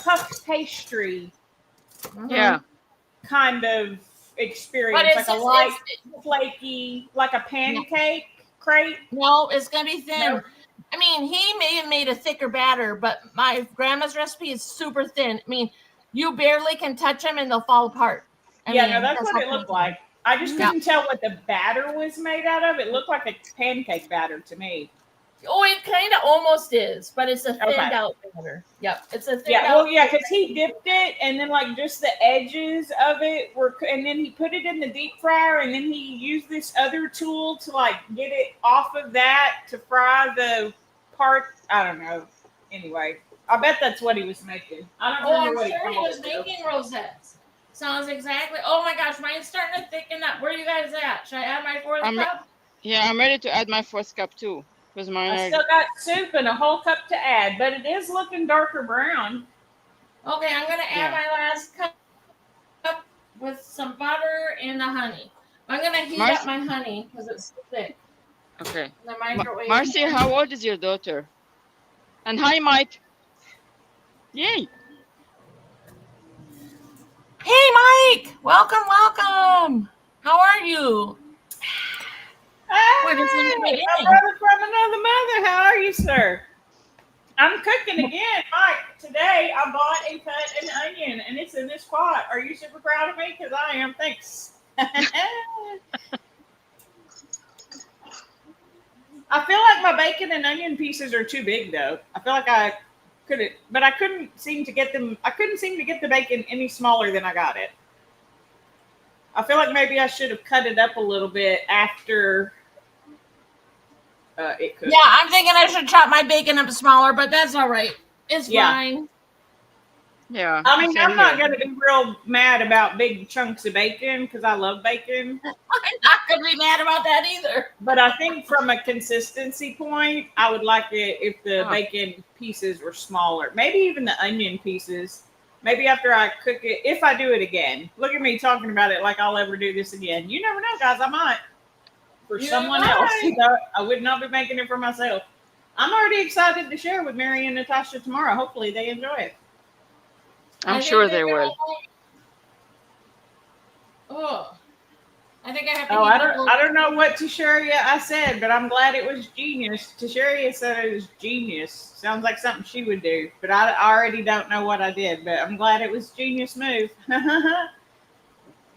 puffed pastry Yeah. kind of experience, But like a light, flaky, like a pancake crate. No, it's going to be thin. No. I mean, he may have made a thicker batter, but my grandma's recipe is super thin. I mean, you barely can touch them and they'll fall apart. I mean, That's what it looked like. I just couldn't tell what the batter was made out of. It looked like a pancake batter to me. Oh, it kind of almost is, but it's a thinned out batter. Yep, it's a thinned out. Because he dipped it, and then like just the edges of it were, and then he put it in the deep fryer, and then he used this other tool to like get it off of that to fry the part. I don't know. Anyway, I bet that's what he was making. I don't remember what he was making rosettes. Sounds exactly. Oh my gosh, mine's starting to thicken up. Where are you guys at? Should I add my fourth cup? Yeah, I'm ready to add my fourth cup too. Because mine I still got soup and a whole cup to add, but it is looking darker brown. Okay, I'm gonna add my last cup with some butter and the honey. I'm gonna heat up my honey because it's too thick. Okay. The microwave. Marcy, how old is your daughter? And hi, Mike. Yay. Hey, Mike. Welcome. How are you? Hey, my brother from another mother. How are you, sir? I'm cooking again, Mike. Today I bought and cut an onion, and it's in this pot. Are you super proud of me? Because I am. Thanks. I feel like my bacon and onion pieces are too big, though. I feel like I could have, but I couldn't seem to get them. I couldn't seem to get the bacon any smaller than I got it. I feel like maybe I should have cut it up a little bit after it cooked. Yeah, I'm thinking I should chop my bacon up smaller, but that's all right. It's fine. Yeah. I mean, I'm not going to be real mad about big chunks of bacon because I love bacon. I'm not going to be mad about that either. But I think from a consistency point, I would like it if the bacon pieces were smaller. Maybe even the onion pieces. Maybe after I cook it, if I do it again. Look at me talking about it like I'll ever do this again. You never know, guys. I might. For someone else. I would not be making it for myself. I'm already excited to share with Mary and Natasha tomorrow. Hopefully they enjoy it. I'm sure they will. Oh, I think I have to. I don't know what Tisharia I said, but I'm glad it was genius. Tisharia said it was genius. Sounds like something she would do, but I already don't know what I did. But I'm glad it was genius move.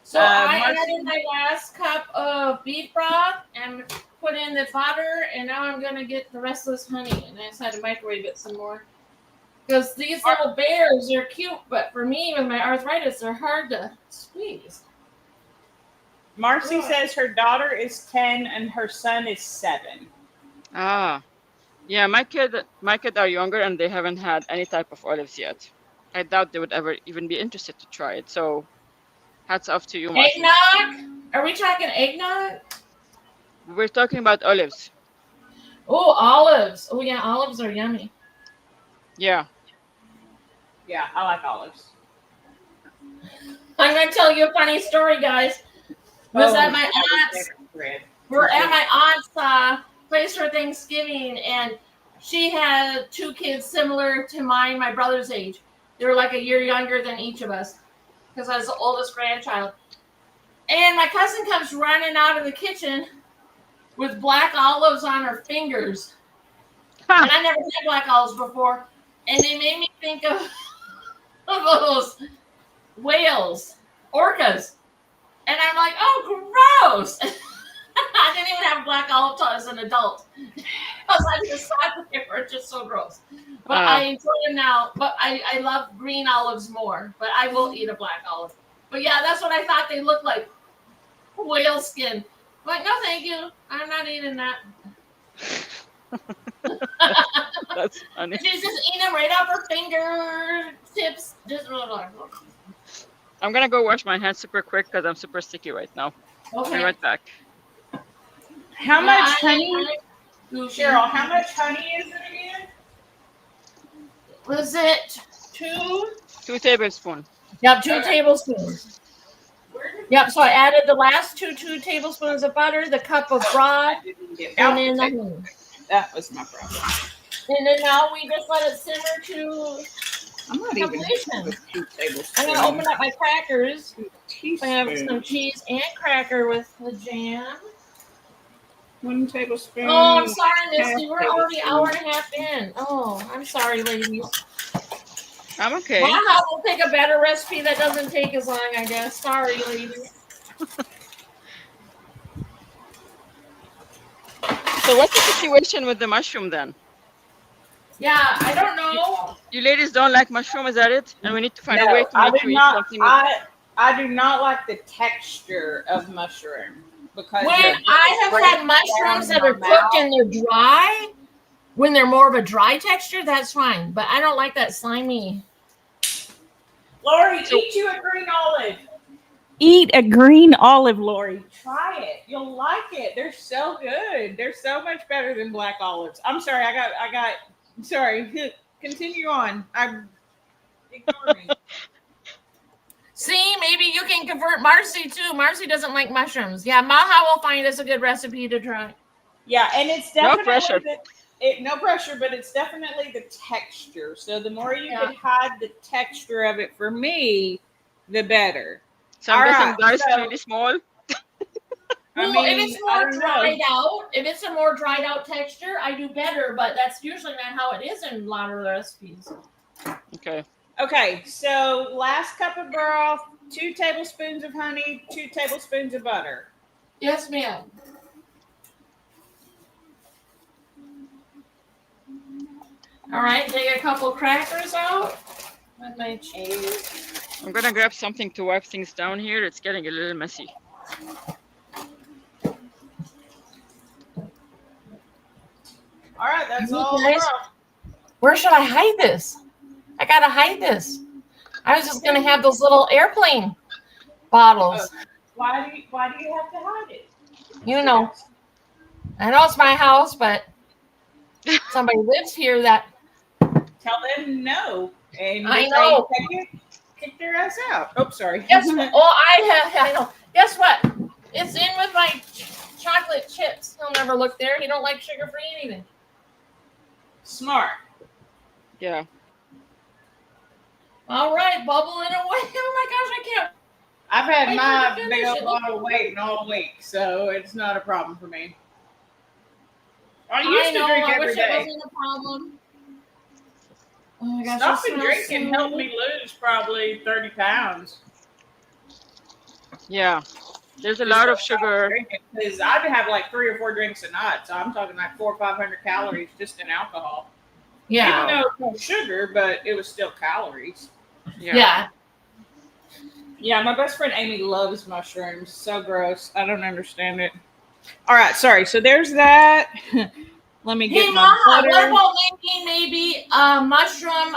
So I added my last cup of beef broth and put in the butter, and now I'm gonna get the rest of this honey, and I just had to microwave it some more. Because these little bears are cute, but for me with my arthritis, they're hard to squeeze. Marcy says her daughter is 10 and her son is 7. Ah, yeah. My kids are younger and they haven't had any type of olives yet. I doubt they would ever even be interested to try it. So, hats off to you, Marcy. Eggnog? Are we talking eggnog? We're talking about olives. Oh, olives. Oh yeah, olives are yummy. Yeah. Yeah, I like olives. I'm gonna tell you a funny story, guys. Was Oh, at my my aunt's. favorite bread. We're at my aunt's place for Thanksgiving, and she had two kids similar to mine, my brother's age. They were like a year younger than each of us, because I was the oldest grandchild. And my cousin comes running out of the kitchen with black olives on her fingers. Ha! And I never had black olives before. And they made me think of those whales, orcas. And I'm like, oh, gross. I didn't even have black olive till I was an adult. Because I just thought they were just so gross. But I enjoy them now. But I love green olives more. But I will eat a black olive. But yeah, that's what I thought they looked like. Whale skin. I'm like, no, thank you. I'm not eating that. That's funny. She's just eating them right off her fingertips. Just I'm gonna go wash my hands super quick because I'm super sticky right now. I'll be okay. right back. How Yeah, much honey, goofy. Cheryl? How much honey is it again? Was it 2? 2 tablespoons. Yep, 2 tablespoons. Yep, so I added the last 2 tablespoons of butter, the cup of broth, and then the honey. That was my problem. And then now we just let it simmer to I'm not even completion. with 2 tablespoons. I'm going to open up my crackers. 2 I have some teaspoons. cheese and cracker with the jam. 1 tablespoon. Oh, I'm sorry, Misty. half We're already an tablespoon. hour and a half in. Oh, I'm sorry, ladies. I'm okay. Maha will take a better recipe that doesn't take as long, I guess. Sorry, ladies. So what's the situation with the mushroom then? Yeah, I don't know. You ladies don't like mushroom, is that it? And we need to find a No, way to I make do sure you eat not. something. I do not like the texture of mushroom because When it I have breaks had mushrooms down that are in my mouth. cooked and they're dry, when they're more of a dry texture, that's fine. But I don't like that slimy. Lori, So- eat you a green olive. Eat a green olive, Lori. Try it. You'll like it. They're so good. They're so much better than black olives. I'm sorry. I got. Sorry. Continue on. I'm ignoring. See, maybe you can convert Marcy too. Marcy doesn't like mushrooms. Yeah, Maha will find us a good recipe to try. Yeah, and it's No definitely pressure. no pressure, but it's definitely the texture. So the more you Yeah. can hide the texture of it for me, the better. So I'm All guessing right, diced so- really small. Well, I mean, if it's I more don't dried know. out, if it's a more dried out texture, I do better. But that's usually not how it is in a lot of the recipes. Okay. Okay, so last cup of broth, 2 tablespoons of honey, 2 tablespoons of butter. Yes, ma'am. All right, take a couple crackers out with my cheese. I'm gonna grab something to wipe things down here. It's getting a little messy. All right, that's You all. guys- Where should I hide this? I gotta hide this. I was just gonna have those little airplane bottles. Why do you have to hide it? You know, I know it's my house, but somebody lives here that Tell them no. And I if know. they kick their ass out. Oh, sorry. guess what? Oh, I know. Guess what? It's in with my chocolate chips. He'll never look there. He don't like sugar-free anything. Smart. Yeah. All right, bubbling away. Oh my gosh, I can't. I've had Wait my for the big finish. old bottle waiting all week, so it's not a problem for me. I I used know. to drink I every wish it day. wasn't a problem. Oh my gosh, Stopping it smells drinking so helped me lose probably 30 pounds. Yeah. There's a lot of sugar. Because I'd have like 3 or 4 drinks a night, so I'm talking like 400 or 500 calories just in alcohol. Yeah. Even though it was sugar, but it was still calories. Yeah. Yeah, my best friend Amy loves mushrooms. So gross. I don't understand it. All right, sorry. So there's that. Let me Hey, get my Maha, butter. what about making maybe a mushroom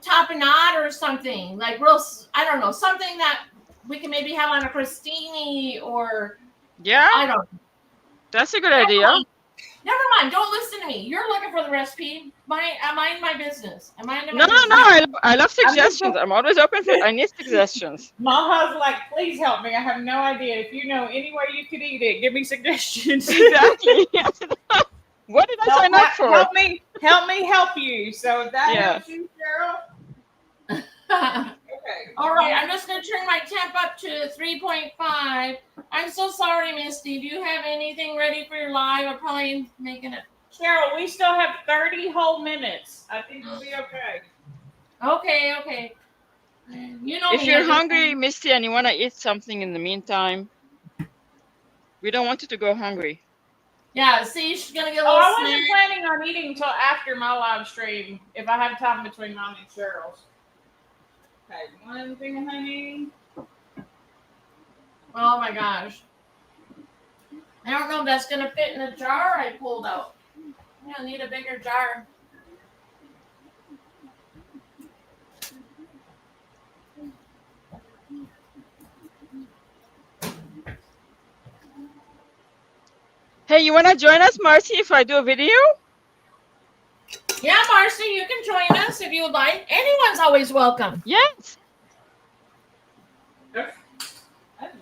tapenade or something? Like real, I don't know, something that we can maybe have on a crostini or Yeah, I don't know. that's a good idea. Never mind. Don't listen to me. You're looking for the recipe. I mind my business. I mind my No, business. I love I'm just suggestions. I'm always open for. I need suggestions. Maha's like, please help me. I have no idea. If you know any way you could eat it, give me suggestions. Exactly. What did I sign up for? Help me help you. So if that Yeah. helps you, Cheryl. Okay. All right, I'm just going to turn my temp up to 3.5. I'm so sorry, Misty. Do you have anything ready for your live? I'm probably making it. Cheryl, we still have 30 whole minutes. I think we'll be okay. Okay. You know If me. you're hungry, Misty, and you want to eat something in the meantime, we don't want you to go hungry. Yeah, see, she's going to get a Oh, little I wasn't snack. planning on eating until after my live stream, if I have time between mine and Cheryl's. Okay, one thing of honey. Oh my gosh. I don't know if that's going to fit in the jar I pulled out. I'll need a bigger jar. Hey, you want to join us, Marcy, if I do a video? Yeah, Marcy, you can join us if you would like. Anyone's always welcome. Yes. That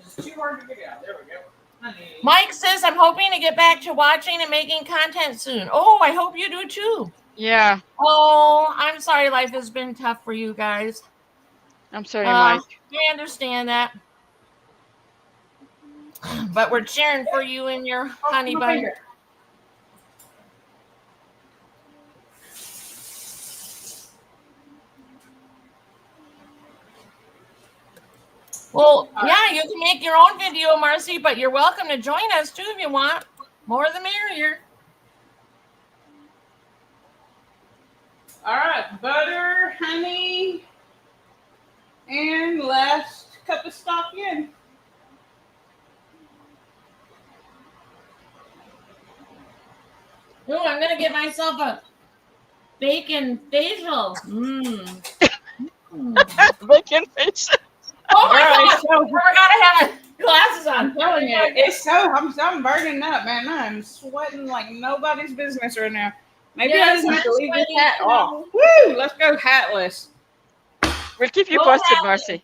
is too hard to get out. There we go. Honey. Mike says, I'm hoping to get back to watching and making content soon. Oh, I hope you do too. Yeah. Oh, I'm sorry life has been tough for you guys. I'm sorry, Mike. I understand that. But we're cheering for you and your honey bun. Well, yeah, you can make your own video, Marcy, but you're welcome to join us too if you want. More the merrier. All right, butter, honey, and last cup of stock in. Oh, I'm gonna get myself a bacon facial. Bacon facial. Oh my Girl, gosh! it's so- I forgot I have my glasses on. I'm telling you, I'm burning up, man. I'm sweating like nobody's business right now. Maybe I just have to leave this hat off. Woo! Let's go hatless. We'll keep you Go posted, hatless. Marcy.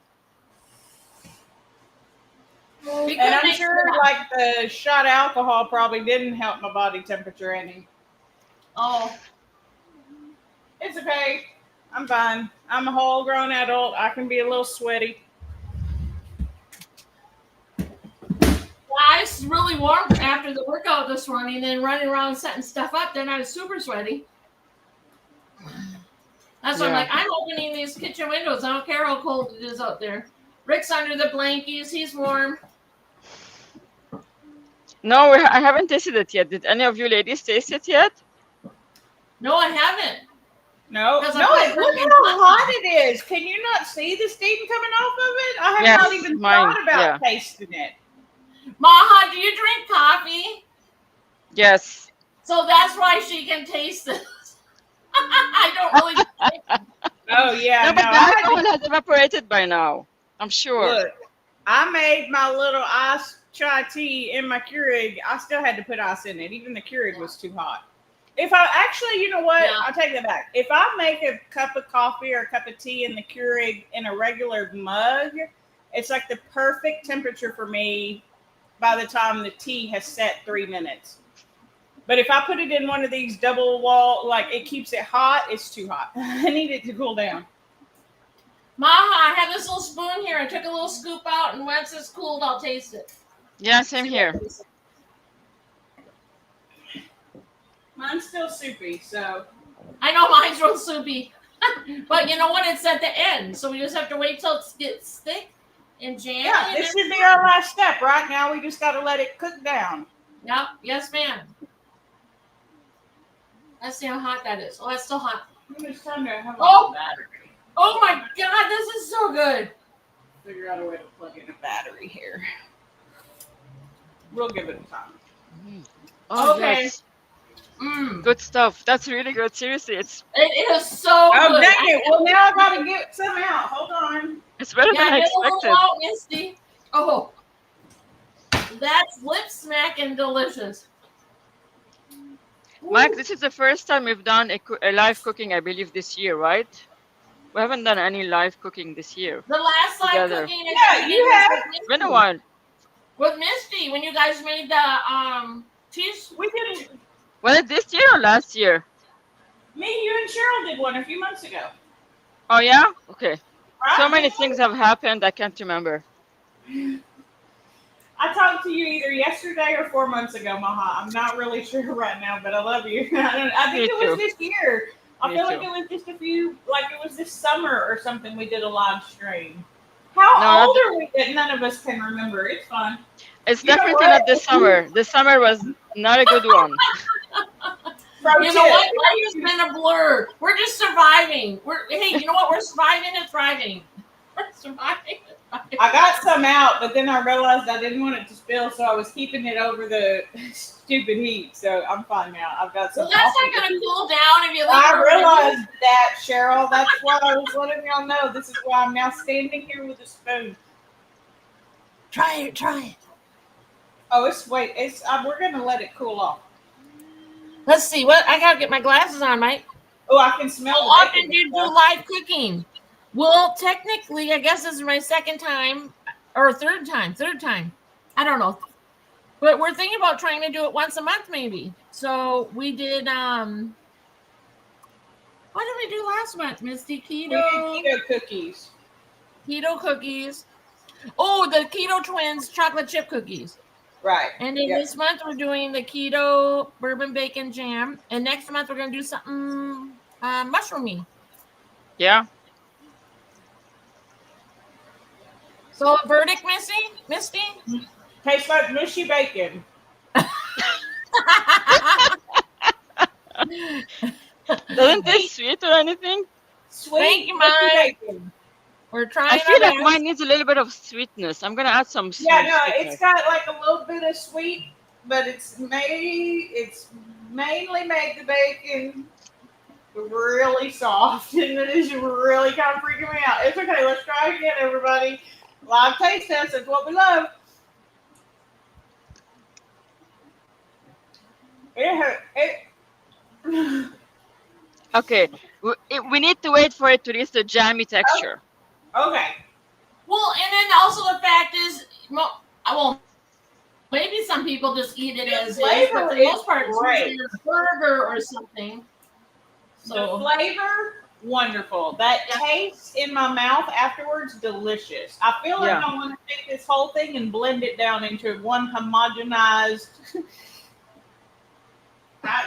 And I'm sure like the shot of alcohol probably didn't help my body temperature any. Oh, It's okay. I'm fine. I'm a whole grown adult. I can be a little sweaty. I was really warm after the workout this morning, then running around setting stuff up. Then I was super sweaty. That's why I'm Yeah. like, I'm opening these kitchen windows. I don't care how cold it is out there. Rick's under the blankies. He's warm. No, I haven't tasted it yet. Did any of you ladies taste it yet? No, I haven't. No, Because no. I put Look it in how hot it is. Can you not see the steam coming off of it? I have Yes, not even mine, thought about tasting it. Maha, do you drink coffee? Yes. So that's why she can taste it. I don't really drink. Oh yeah, No, but no. the I alcohol has evaporated by now. I'm sure. Look, I made my little ice chai tea in my Keurig. I still had to put ice in it. Even the Keurig was too hot. If I actually, you know what? Yeah. I'll take that back. If I make a cup of coffee or a cup of tea in the Keurig in a regular mug, it's like the perfect temperature for me by the time the tea has set 3 minutes. But if I put it in one of these double wall, like it keeps it hot, it's too hot. I need it to cool down. Maha, I have this little spoon here. I took a little scoop out, and once it's cooled, I'll taste it. Yeah, same here. Mine's still soupy, so. I know mine's real soupy. But you know what? It's at the end. So we just have to wait till it gets thick and jammy. Yeah, this should be our last step. Right now, we just got to let it cook down. Yep. Yes, ma'am. Let's see how hot that is. Oh, that's still hot. How much time do I have Oh! on the battery? Oh my God, this is so good. Figure out a way to plug in a battery here. We'll give it a time. Oh, Okay. yes. Mm. Good stuff. That's really good. Seriously, it's It is so Oh, good. dang it. Well, now I got to get some out. Hold on. better Yeah, than I get a little expected. out, Misty. Oh, that's lip smacking delicious. Mike, this is the first time we've done a live cooking, I believe, this year, right? We haven't done any live cooking this year The last live together. cooking I Yeah, think we did you was have. with It's been a Misty. while. With Misty, when you guys made the cheese. We did. Was it this year or last year? Me, you, and Cheryl did one a few months ago, Oh, yeah? Okay. So right? many Didn't things have happened, I can't remember. we? I talked to you either yesterday or 4 months ago, Maha. I'm not really sure right now, but I love you. I think Me it was too. this year. I Me feel like too. it was just a few, like it was this summer or something. We did a live stream. How No, not old are we that none of us can remember? It's fun. it's You know definitely what? not this summer. This summer was not a good one. Pro You know tip. what? Life has been a blur. We're just surviving. Hey, you know what? We're surviving and thriving. We're surviving and thriving. I got some out, but then I realized I didn't want it to spill, so I was keeping it over the stupid heat. So I'm fine now. I've got some. Well, that's not going to cool down if you leave I it realized that, Cheryl. That's why I was letting y'all know. This is why I'm now standing here with a spoon. Try it. Try it. Oh, it's. We're gonna let it cool off. Let's see. What I got to get my glasses on, Mike. Oh, I can smell How the often bacon. do you do live cooking? Well, technically, I guess this is my second time or third time. Third time. I don't know. But we're thinking about trying to do it once a month, maybe. So we did. What did we do last month, Misty? We Keto, did keto cookies. keto cookies. Oh, the keto twins chocolate chip cookies. Right. And then Yep. this month we're doing the keto bourbon bacon jam, and next month we're gonna do something mushroomy. Yeah. So verdict, Misty. Tastes like mushy bacon. Doesn't taste sweet or anything? Sweet Thank you, mushy Mike. bacon. We're I trying feel our like best. mine needs a little bit of sweetness. I'm gonna add some Yeah, no, sweetness. it's got like a little bit of sweet, but it's mainly made the bacon really soft, and it is really kind of freaking me out. It's okay. Let's try again, everybody. Live taste test. That's what we love. It. Okay. We need to wait for it to reach the jammy texture. Okay. Well, and then also the fact is, well, maybe some people just eat it as is, but for the most part, it's usually a burger or something. The So flavor, wonderful. That taste in my mouth afterwards, delicious. I feel like Yeah. I want to take this whole thing and blend it down into one homogenized.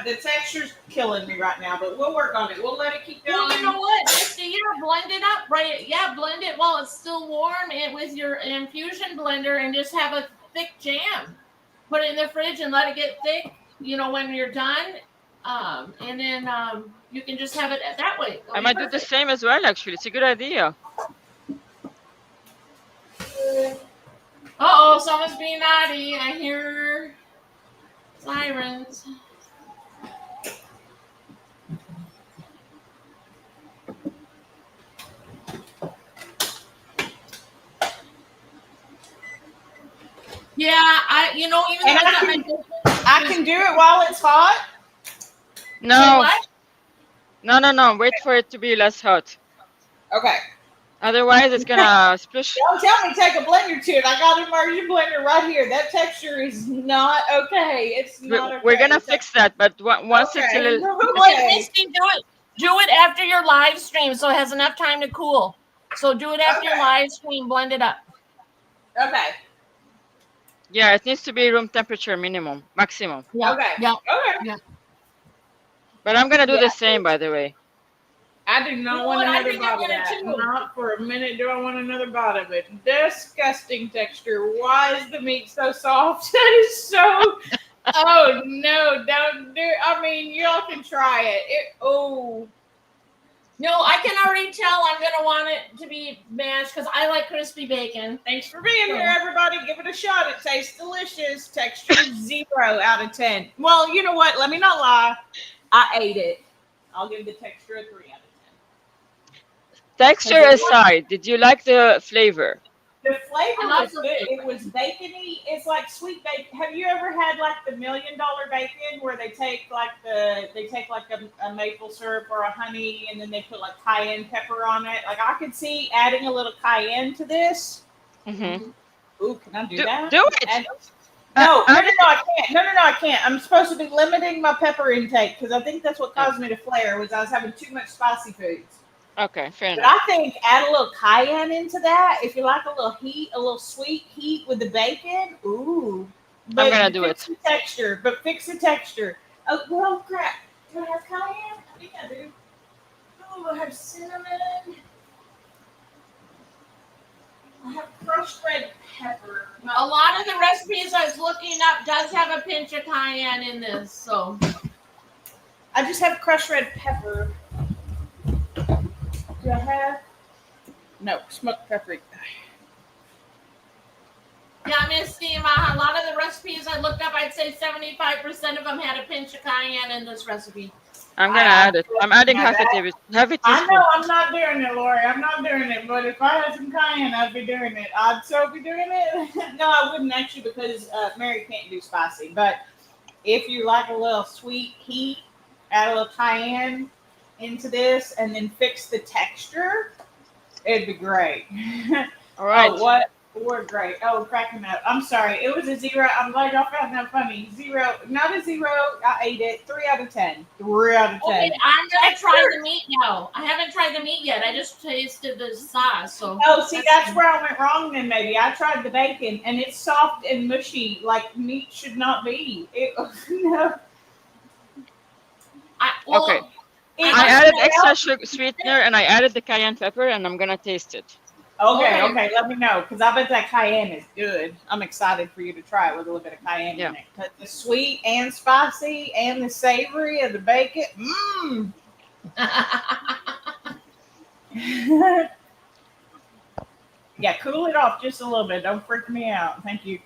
The texture's killing me right now, but we'll work on it. We'll let it keep going. well, you know what, Misty, blend it up, right? Yeah, blend it while it's still warm and with your infusion blender, and just have a thick jam. Put it in the fridge and let it get thick. You know, when you're done, and then you can just have it that way. I might do the same as well. Actually, it's a good idea. Uh-oh, someone's being naughty. I hear sirens. Yeah, even though I can do it while it's hot. No. What? No. Wait for it to be less hot. Okay. Otherwise, it's gonna splish. Don't tell me take a blender to it. I got an immersion blender right here. That texture is not okay. It's not okay. We're gonna fix that, but once it's a little. Wait, Misty, do it after your live stream, so it has enough time to cool. So do it after your live stream. Blend it up. Okay. Yeah, it needs to be room temperature maximum. Yeah. Okay. Yeah. Okay. Yeah. But I'm gonna do the same, by the way. I do not want another bite of that. Too. Not for a minute do I want another bite of it. Disgusting texture. Why is the meat so soft? That is so. Oh no! Don't do. I mean, y'all can try it. No, I can already tell I'm gonna want it to be mashed because I like crispy bacon. Thanks for being here, everybody. Give it a shot. It tastes delicious. Texture 0 out of 10. Well, you know what? Let me not lie. I ate it. I'll give the texture a 3 out of 10. Texture aside, did you like the flavor? The flavor I love was the good. flavor. It was bacony. It's like sweet bacon. Have you ever had like the $1 million bacon where they take like a maple syrup or a honey and then they put like cayenne pepper on it? Like I could see adding a little cayenne to this. Mm-hmm. Ooh, can I do Do that? do it. And no, Add it. I can't. No, I can't. I'm supposed to be limiting my pepper intake because I think that's what Oh, caused me to flare was I was having too much spicy foods. okay, fair But enough. I think add a little cayenne into that. If you like a little heat, a little sweet heat with the bacon, ooh. I'm But gonna do fix it. the texture. Oh, well, crap. Do I have cayenne? I think I do. Oh, I have cinnamon. I have crushed red pepper. A lot of the recipes I was looking up does have a pinch of cayenne in this, so. I just have crushed red pepper. Do I have? No, smoked pepper. Yeah, Misty and Maha, a lot of the recipes I looked up, I'd say 75% of them had a pinch of cayenne in this recipe. I'm gonna I add it. I'm adding have that. half a I teaspoon. know I'm not doing it, Lori. I'm not doing it. But if I had some cayenne, I'd be doing it. I'd so be doing it. No, I wouldn't actually because Mary can't do spicy. But if you like a little sweet heat, add a little cayenne into this and then fix the texture, it'd be great. All right. Oh, what? We're great. Oh, cracking up. I'm sorry. It was a 0. I'm glad y'all found that funny. 0, not a 0. I ate it. 3 out of 10. 3 out of 10. Okay, I'm gonna try the meat now. I haven't tried the meat yet. I just tasted the sauce. So. Oh, see, that's where I went wrong then, maybe. I tried the bacon, and it's soft and mushy, like meat should not be. No. Okay. I added extra sugar sweetener and I added the cayenne pepper and I'm gonna taste it. Okay, let me know, because I bet that cayenne is good. I'm excited for you to try it with a little bit of cayenne in it. But the sweet and spicy and the savory of the bacon, mmm. Yeah, cool it off just a little bit. Don't freak me out. Thank you.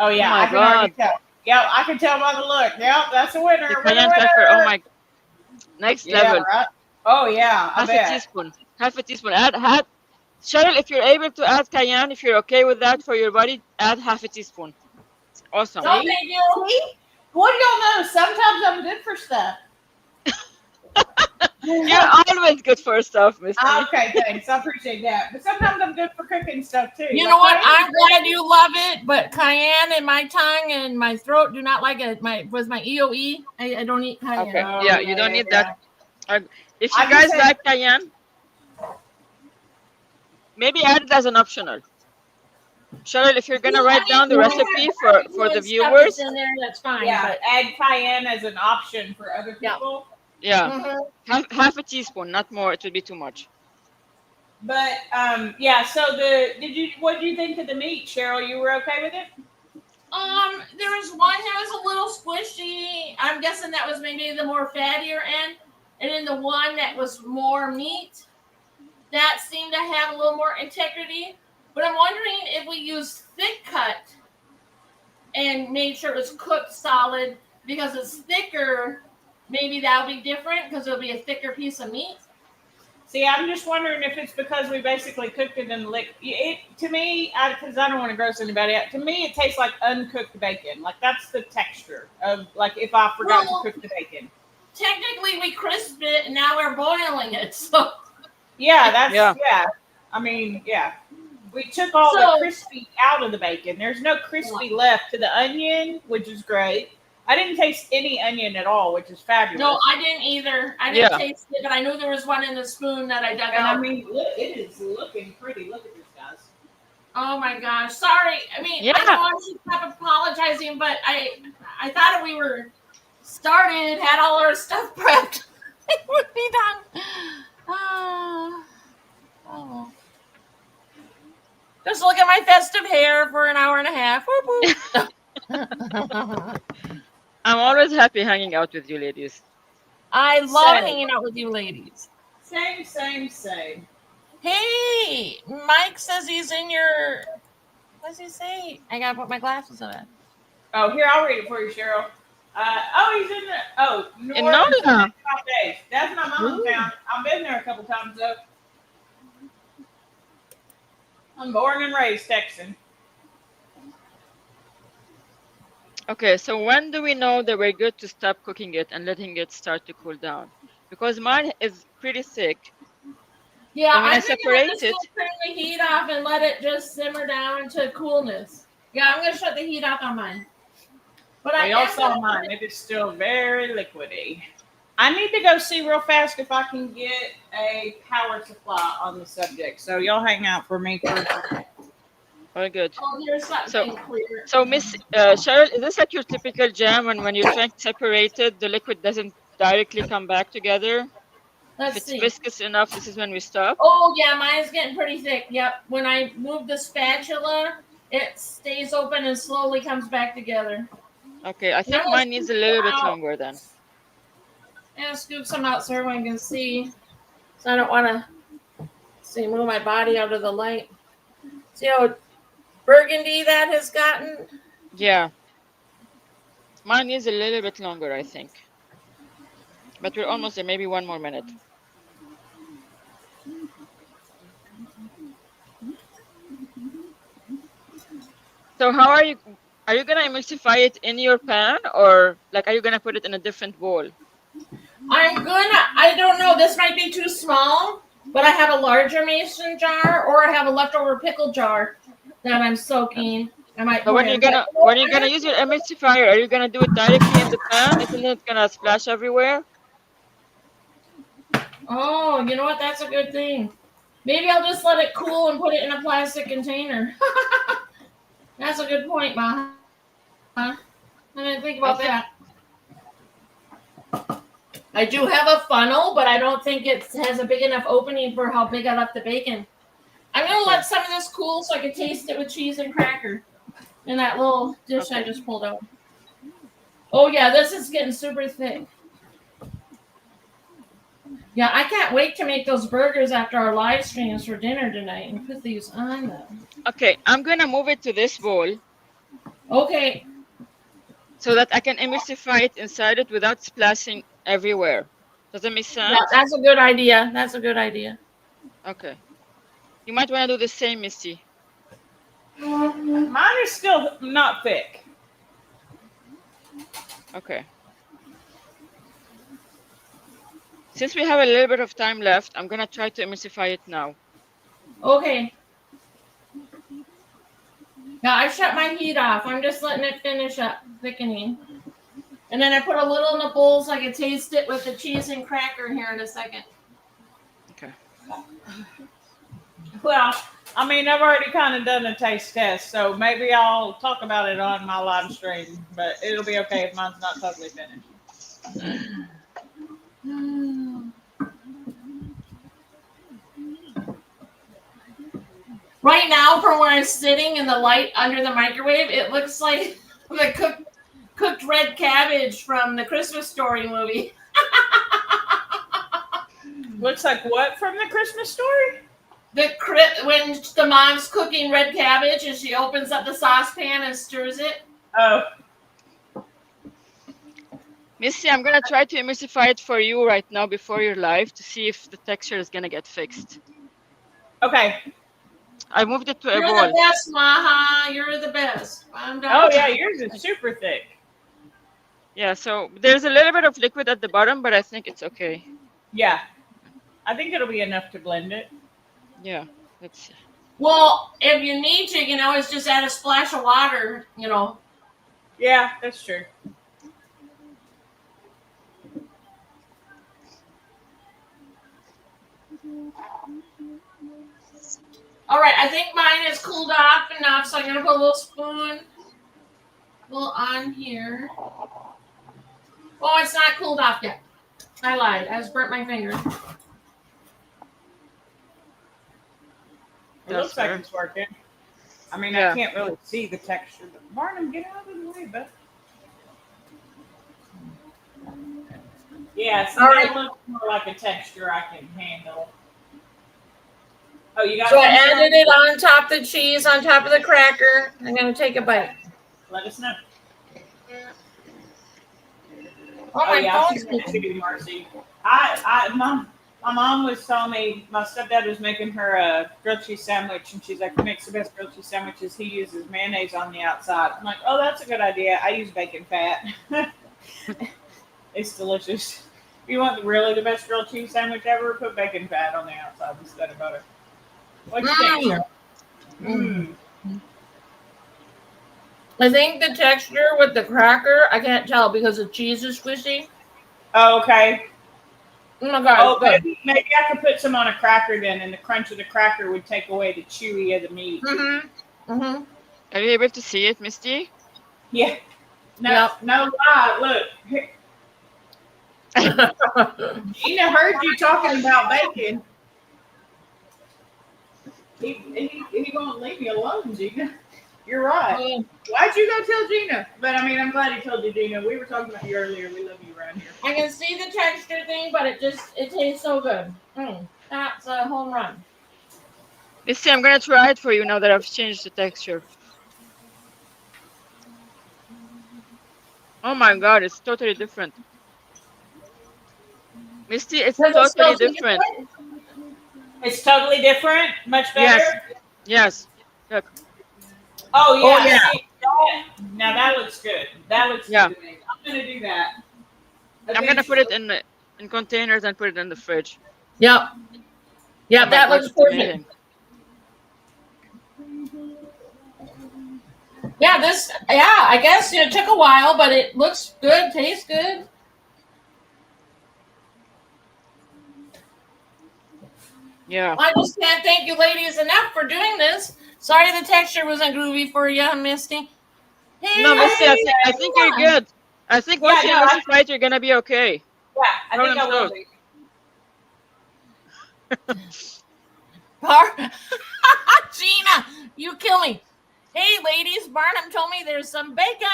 Oh yeah, my I can already God. tell. Yep, I can tell by the look. Yep, that's a winner. The cayenne pepper. Oh my. Next level. Right? Oh yeah, I Half bet. a teaspoon. Half a teaspoon. Add. Cheryl, if you're able to add cayenne, if you're okay with that for your body, add half a teaspoon. It's awesome. No, thank you. See? What do y'all know? Sometimes I'm good for stuff. You're always good for stuff, Misty. Okay, thanks. I appreciate that. But sometimes I'm good for cooking stuff too. You know what? I'm glad you love it, but cayenne in my tongue and my throat do not like it. My EOE. I don't eat cayenne. Okay. Oh, Yeah, you don't need that. If you I guys just like cayenne, maybe add it as an optional. Cheryl, if you're gonna write down the recipe for the viewers, in there, that's fine. Yeah, But add cayenne as an option for other people. yeah, half a teaspoon, not more. It would be too much. But yeah. So what did you think of the meat, Cheryl? You were okay with it? there was one that was a little squishy. I'm guessing that was maybe the more fattier end, and then the one that was more meat, that seemed to have a little more integrity. But I'm wondering if we use thick cut and made sure it was cooked solid, because it's thicker, maybe that'll be different because it'll be a thicker piece of meat. See, I'm just wondering if it's because we basically cooked it in it. To me, because I don't want to gross anybody out. To me, it tastes like uncooked bacon. Like that's the texture of like if I forgot to cook the bacon. Technically, we crisped it and now we're boiling it. So yeah. I mean, yeah. We took all the crispy out of the bacon. There's no crispy left to the onion, which is great. I didn't taste any onion at all, which is fabulous. No, I didn't either. I didn't taste it, but I knew there was one in the spoon that I dug out. I mean, look, it is looking pretty. Look at this, guys. Oh my gosh. Sorry. I mean, I know I should stop apologizing, but I thought we were started, had all our stuff prepped. It would be done. Oh. Just look at my festive hair for an hour and a half. I'm always happy hanging out with you ladies. I love hanging out with you ladies. Same. Hey, Mike says he's in your What does he say? I gotta put my glasses on. Oh, here, I'll read it for you, Cheryl. He's in the New In Orleans for the Nollywood. next 5 days. That's my mom's Ooh. town. I've been there a couple times though. I'm born and raised Texan. Okay, so when do we know that we're good to stop cooking it and letting it start to cool down? Because mine is pretty thick. Yeah, And when I I'm thinking I'm separate just it, gonna turn the heat off and let it just simmer down to coolness. Yeah, I'm gonna shut the heat off on mine. But I Well, y'all am gonna saw put mine. It is still very liquidy. I need to go see real fast if I can get a power supply on the subject. So y'all hang out for me for a second. very good. oh, here's So, something clear. so Miss Cheryl, is this like your typical jam when you're trying to separate it, the liquid doesn't directly come back together? If Let's it's see. viscous enough, this is when we stop. Oh yeah, mine's getting pretty thick. Yep. When I move the spatula, it stays open and slowly comes back together. Okay, I And I'm think gonna mine needs scoop a some little bit out. longer then. I'm gonna scoop some out so everyone can see. So I don't wanna move my body out of the light. See how burgundy that has gotten? Yeah, mine needs a little bit longer, I think. But we're almost there, maybe 1 more minute. So how are you gonna emulsify it in your pan, or like are you gonna put it in a different bowl? I don't know, this might be too small, but I have a larger mason jar or I have a leftover pickle jar that I'm soaking. I might But put in. But no, when you're I'm gonna gonna use your emulsifier, are you gonna do it directly in the pan? Isn't it gonna splash everywhere? Oh, you know what? That's a good thing. Maybe I'll just let it cool and put it in a plastic container. That's a good point, Maha. I didn't think I about think that. I do have a funnel, but I don't think it has a big enough opening for how big I left the bacon. I'm gonna okay. let some of this cool so I can taste it with cheese and cracker in that little dish I Okay. just pulled out. Oh yeah, this is getting super thick. Yeah, I can't wait to make those burgers after our live streams for dinner tonight and put these on them. Okay, I'm gonna move it to this bowl Okay, so that I can emulsify it inside it without splashing everywhere. Does that make yeah, sense? that's a good idea. That's a good idea. Okay. You might want to do the same, Misty. Mine is still not thick. Okay. Since we have a little bit of time left, I'm gonna try to emulsify it now. Okay. Yeah, I shut my heat off. I'm just letting it finish up thickening. And then I put a little in the bowl so I can taste it with the cheese and cracker here in a second. Okay. Well, I mean, I've already kind of done a taste test, so maybe I'll talk about it on my live stream, but it'll be okay if mine's not totally finished. Right now, from where I'm sitting in the light under the microwave, it looks like the cooked red cabbage from the Christmas Story movie. Looks like what from the Christmas Story? When the mom's cooking red cabbage and she opens up the saucepan and stirs it. Oh, Missy, I'm gonna try to emulsify it for you right now before you're live to see if the texture is gonna get fixed. okay. I moved it to a You're the bowl. best, Maha. You're the best. I'm done. Oh, yeah, yours is super thick. Yeah, so there's a little bit of liquid at the bottom, but I think it's okay. Yeah, I think it'll be enough to blend it. Yeah, let's see. Well, if you need to, it's just add a splash of water, Yeah, that's true. All right, I think mine is cooled off enough, so I'm going to put a little spoon on here. Oh, it's not cooled off yet. I lied. I just burnt my finger. It That's looks like fair. it's working. I mean, Yeah. I can't really see the texture, but Barnum, get out of the way, but yeah, so All that right. looks more like a texture I can handle. Oh, you got So I some added it on top of the cheese, on top of the cracker. I'm gonna take a bite. Let us know. Oh, Oh my yeah, I've phone's seen that too, Marcy. My mom was telling me my stepdad was making her a grilled cheese sandwich, and she's like, he makes the best grilled cheese sandwiches. He uses mayonnaise on the outside. I'm like, oh, that's a good idea. I use bacon fat. It's delicious. If you want really the best grilled cheese sandwich ever, put bacon fat on the outside instead of butter. What do you think? Mm. Mm. I think the texture with the cracker, I can't tell because the cheese is squishy. Oh, okay. Oh my god, Oh, it's good. maybe I could put some on a cracker then, and the crunch of the cracker would take away the chewy of the meat. Mm-hmm. Are you able to see it, Misty? Yeah. No, Yep. no lie. Look, Gina heard you talking about bacon. He won't leave me alone, Gina. You're right. Why'd you go tell Gina? But I mean, I'm glad he told you, Gina. We were talking about you earlier. We love you around here. I can see the texture thing, but it tastes so good. That's a home run. Misty, I'm gonna try it for you now that I've changed the texture. Oh my god, it's totally different. Misty, it's Does it totally still taste different. good? It's totally different. Much better. Yes, yes. Look, Oh Oh yeah. yeah. See, now that looks good. That looks yeah. good to me. I'm gonna do that. I'm gonna put it Eventually. in containers and put it in the fridge. Yep. Oh Yep, my that god, looks it's perfect. amazing. Yeah, I guess it took a while, but it looks good, tastes good. Yeah. I just can't thank you ladies enough for doing this. Sorry the texture wasn't groovy for you, Misty. No, Misty, Hey, I think you're everyone. good. I think Yeah, once you no, emulsify it, you're gonna be okay. I think Problem I will solved. be. Gina, you kill me. Hey, ladies, Barnum told me there's some bacon.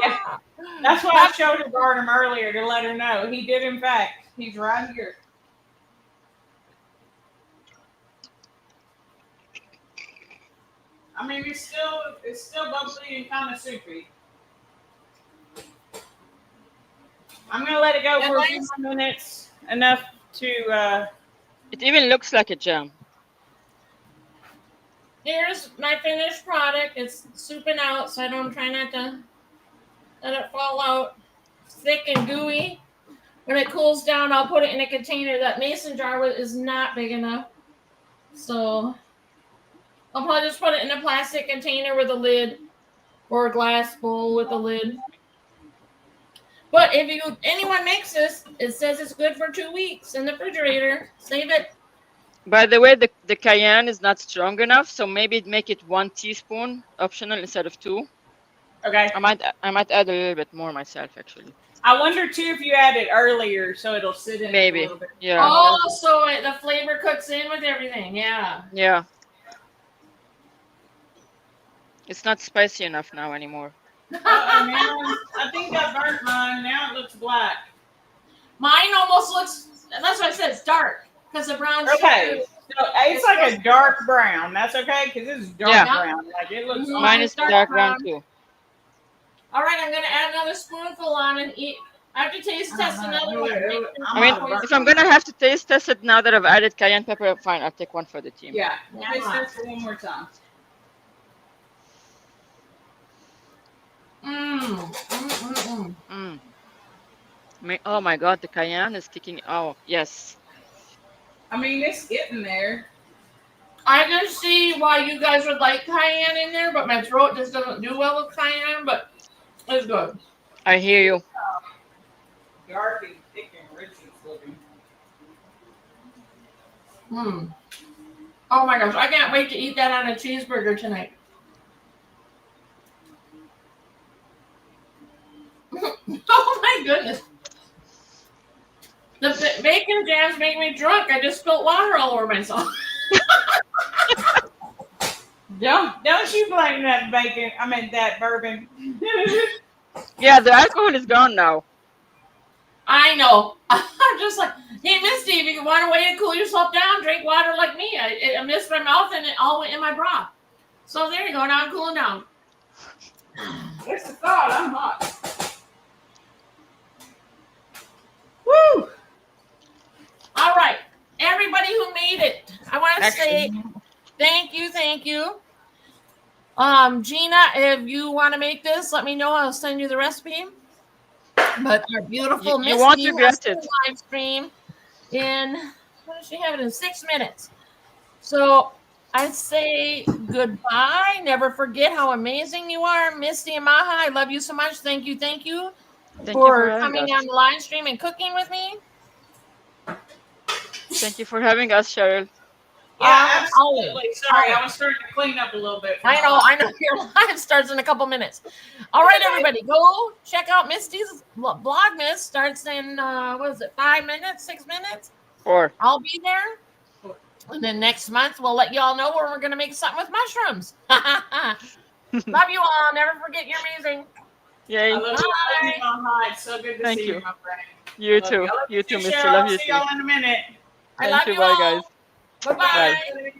Yeah. That's why I showed her Barnum earlier to let her know. He did, in fact. He's right here. I mean, it's still bubbly and kind of soupy. I'm gonna let it go for a few more minutes, enough to. It even looks like a jam. Here's my finished product. It's souping out, so I don't try not to let it fall out thick and gooey. When it cools down, I'll put it in a container. That mason jar is not big enough, so I'll probably just put it in a plastic container with a lid or a glass bowl with a lid. But if anyone makes this, it says it's good for 2 weeks in the refrigerator. Save it. By the way, the cayenne is not strong enough, so maybe make it 1 teaspoon optional instead of 2. Okay. I might add a little bit more myself actually. I wonder too if you add it earlier so it'll sit in Maybe. a little bit. Yeah. Oh, so the flavor cooks in with everything. Yeah. Yeah. It's not spicy enough now anymore. Man, I think I burnt mine. Now it looks black. Mine almost looks. That's why I said it's dark because the brown sugar. Okay. So it's like a dark brown. That's okay because it's dark brown. Like it looks. Mine is dark brown too. All right, I'm gonna add another spoonful on and eat. I have to taste test another one. I mean, if I'm gonna have to taste test it now that I've added cayenne pepper, fine, I'll take one for the team. Yeah. Taste test it one more time. Oh my god, the cayenne is kicking. Oh yes. I mean, it's getting there. I can see why you guys would like cayenne in there, but my throat just doesn't do well with cayenne. But it's good. I hear you. Dark and thick and rich looking. Oh my gosh, I can't wait to eat that on a cheeseburger tonight. Oh my goodness. The bacon jams make me drunk. I just spilled water all over myself. Don't you blame that bacon. I mean that bourbon. Yeah, the alcohol is gone now. I know. I'm just like, hey, Misty, if you want a way to cool yourself down, drink water like me. I missed my mouth and it all went in my bra. So there you go. Now I'm cooling down. There's the thought. I'm hot. Woo! All right. Everybody who made it, I want to say Actually, thank you. Thank you. Gina, if you want to make this, let me know. I'll send you the recipe. But our beautiful You won't Misty regret has to it. live stream in, what does she have it in 6 minutes? So I say goodbye. Never forget how amazing you are, Misty and Maha. I love you so much. Thank you Thank you for for having coming us. on the live stream and cooking with me. Thank you for having us, Cheryl. yeah, Always. absolutely. Sorry, I was starting to clean up a little bit. I know. Your live starts in a couple minutes. All right, everybody, go check out Misty's Vlogmas. Starts in what is it? 5 minutes, 6 minutes. 4. I'll be there. And then next month we'll let you all know where we're gonna make something with mushrooms. Love you all. Never forget you're amazing. Yay. I love you, Maha. It's so good to Thank see you. you, my friend. You Love too. I love You too, Mister. Cheryl. Love you See too. y'all in a minute. I love Thank you. you Bye, all. guys. Bye-bye. Bye.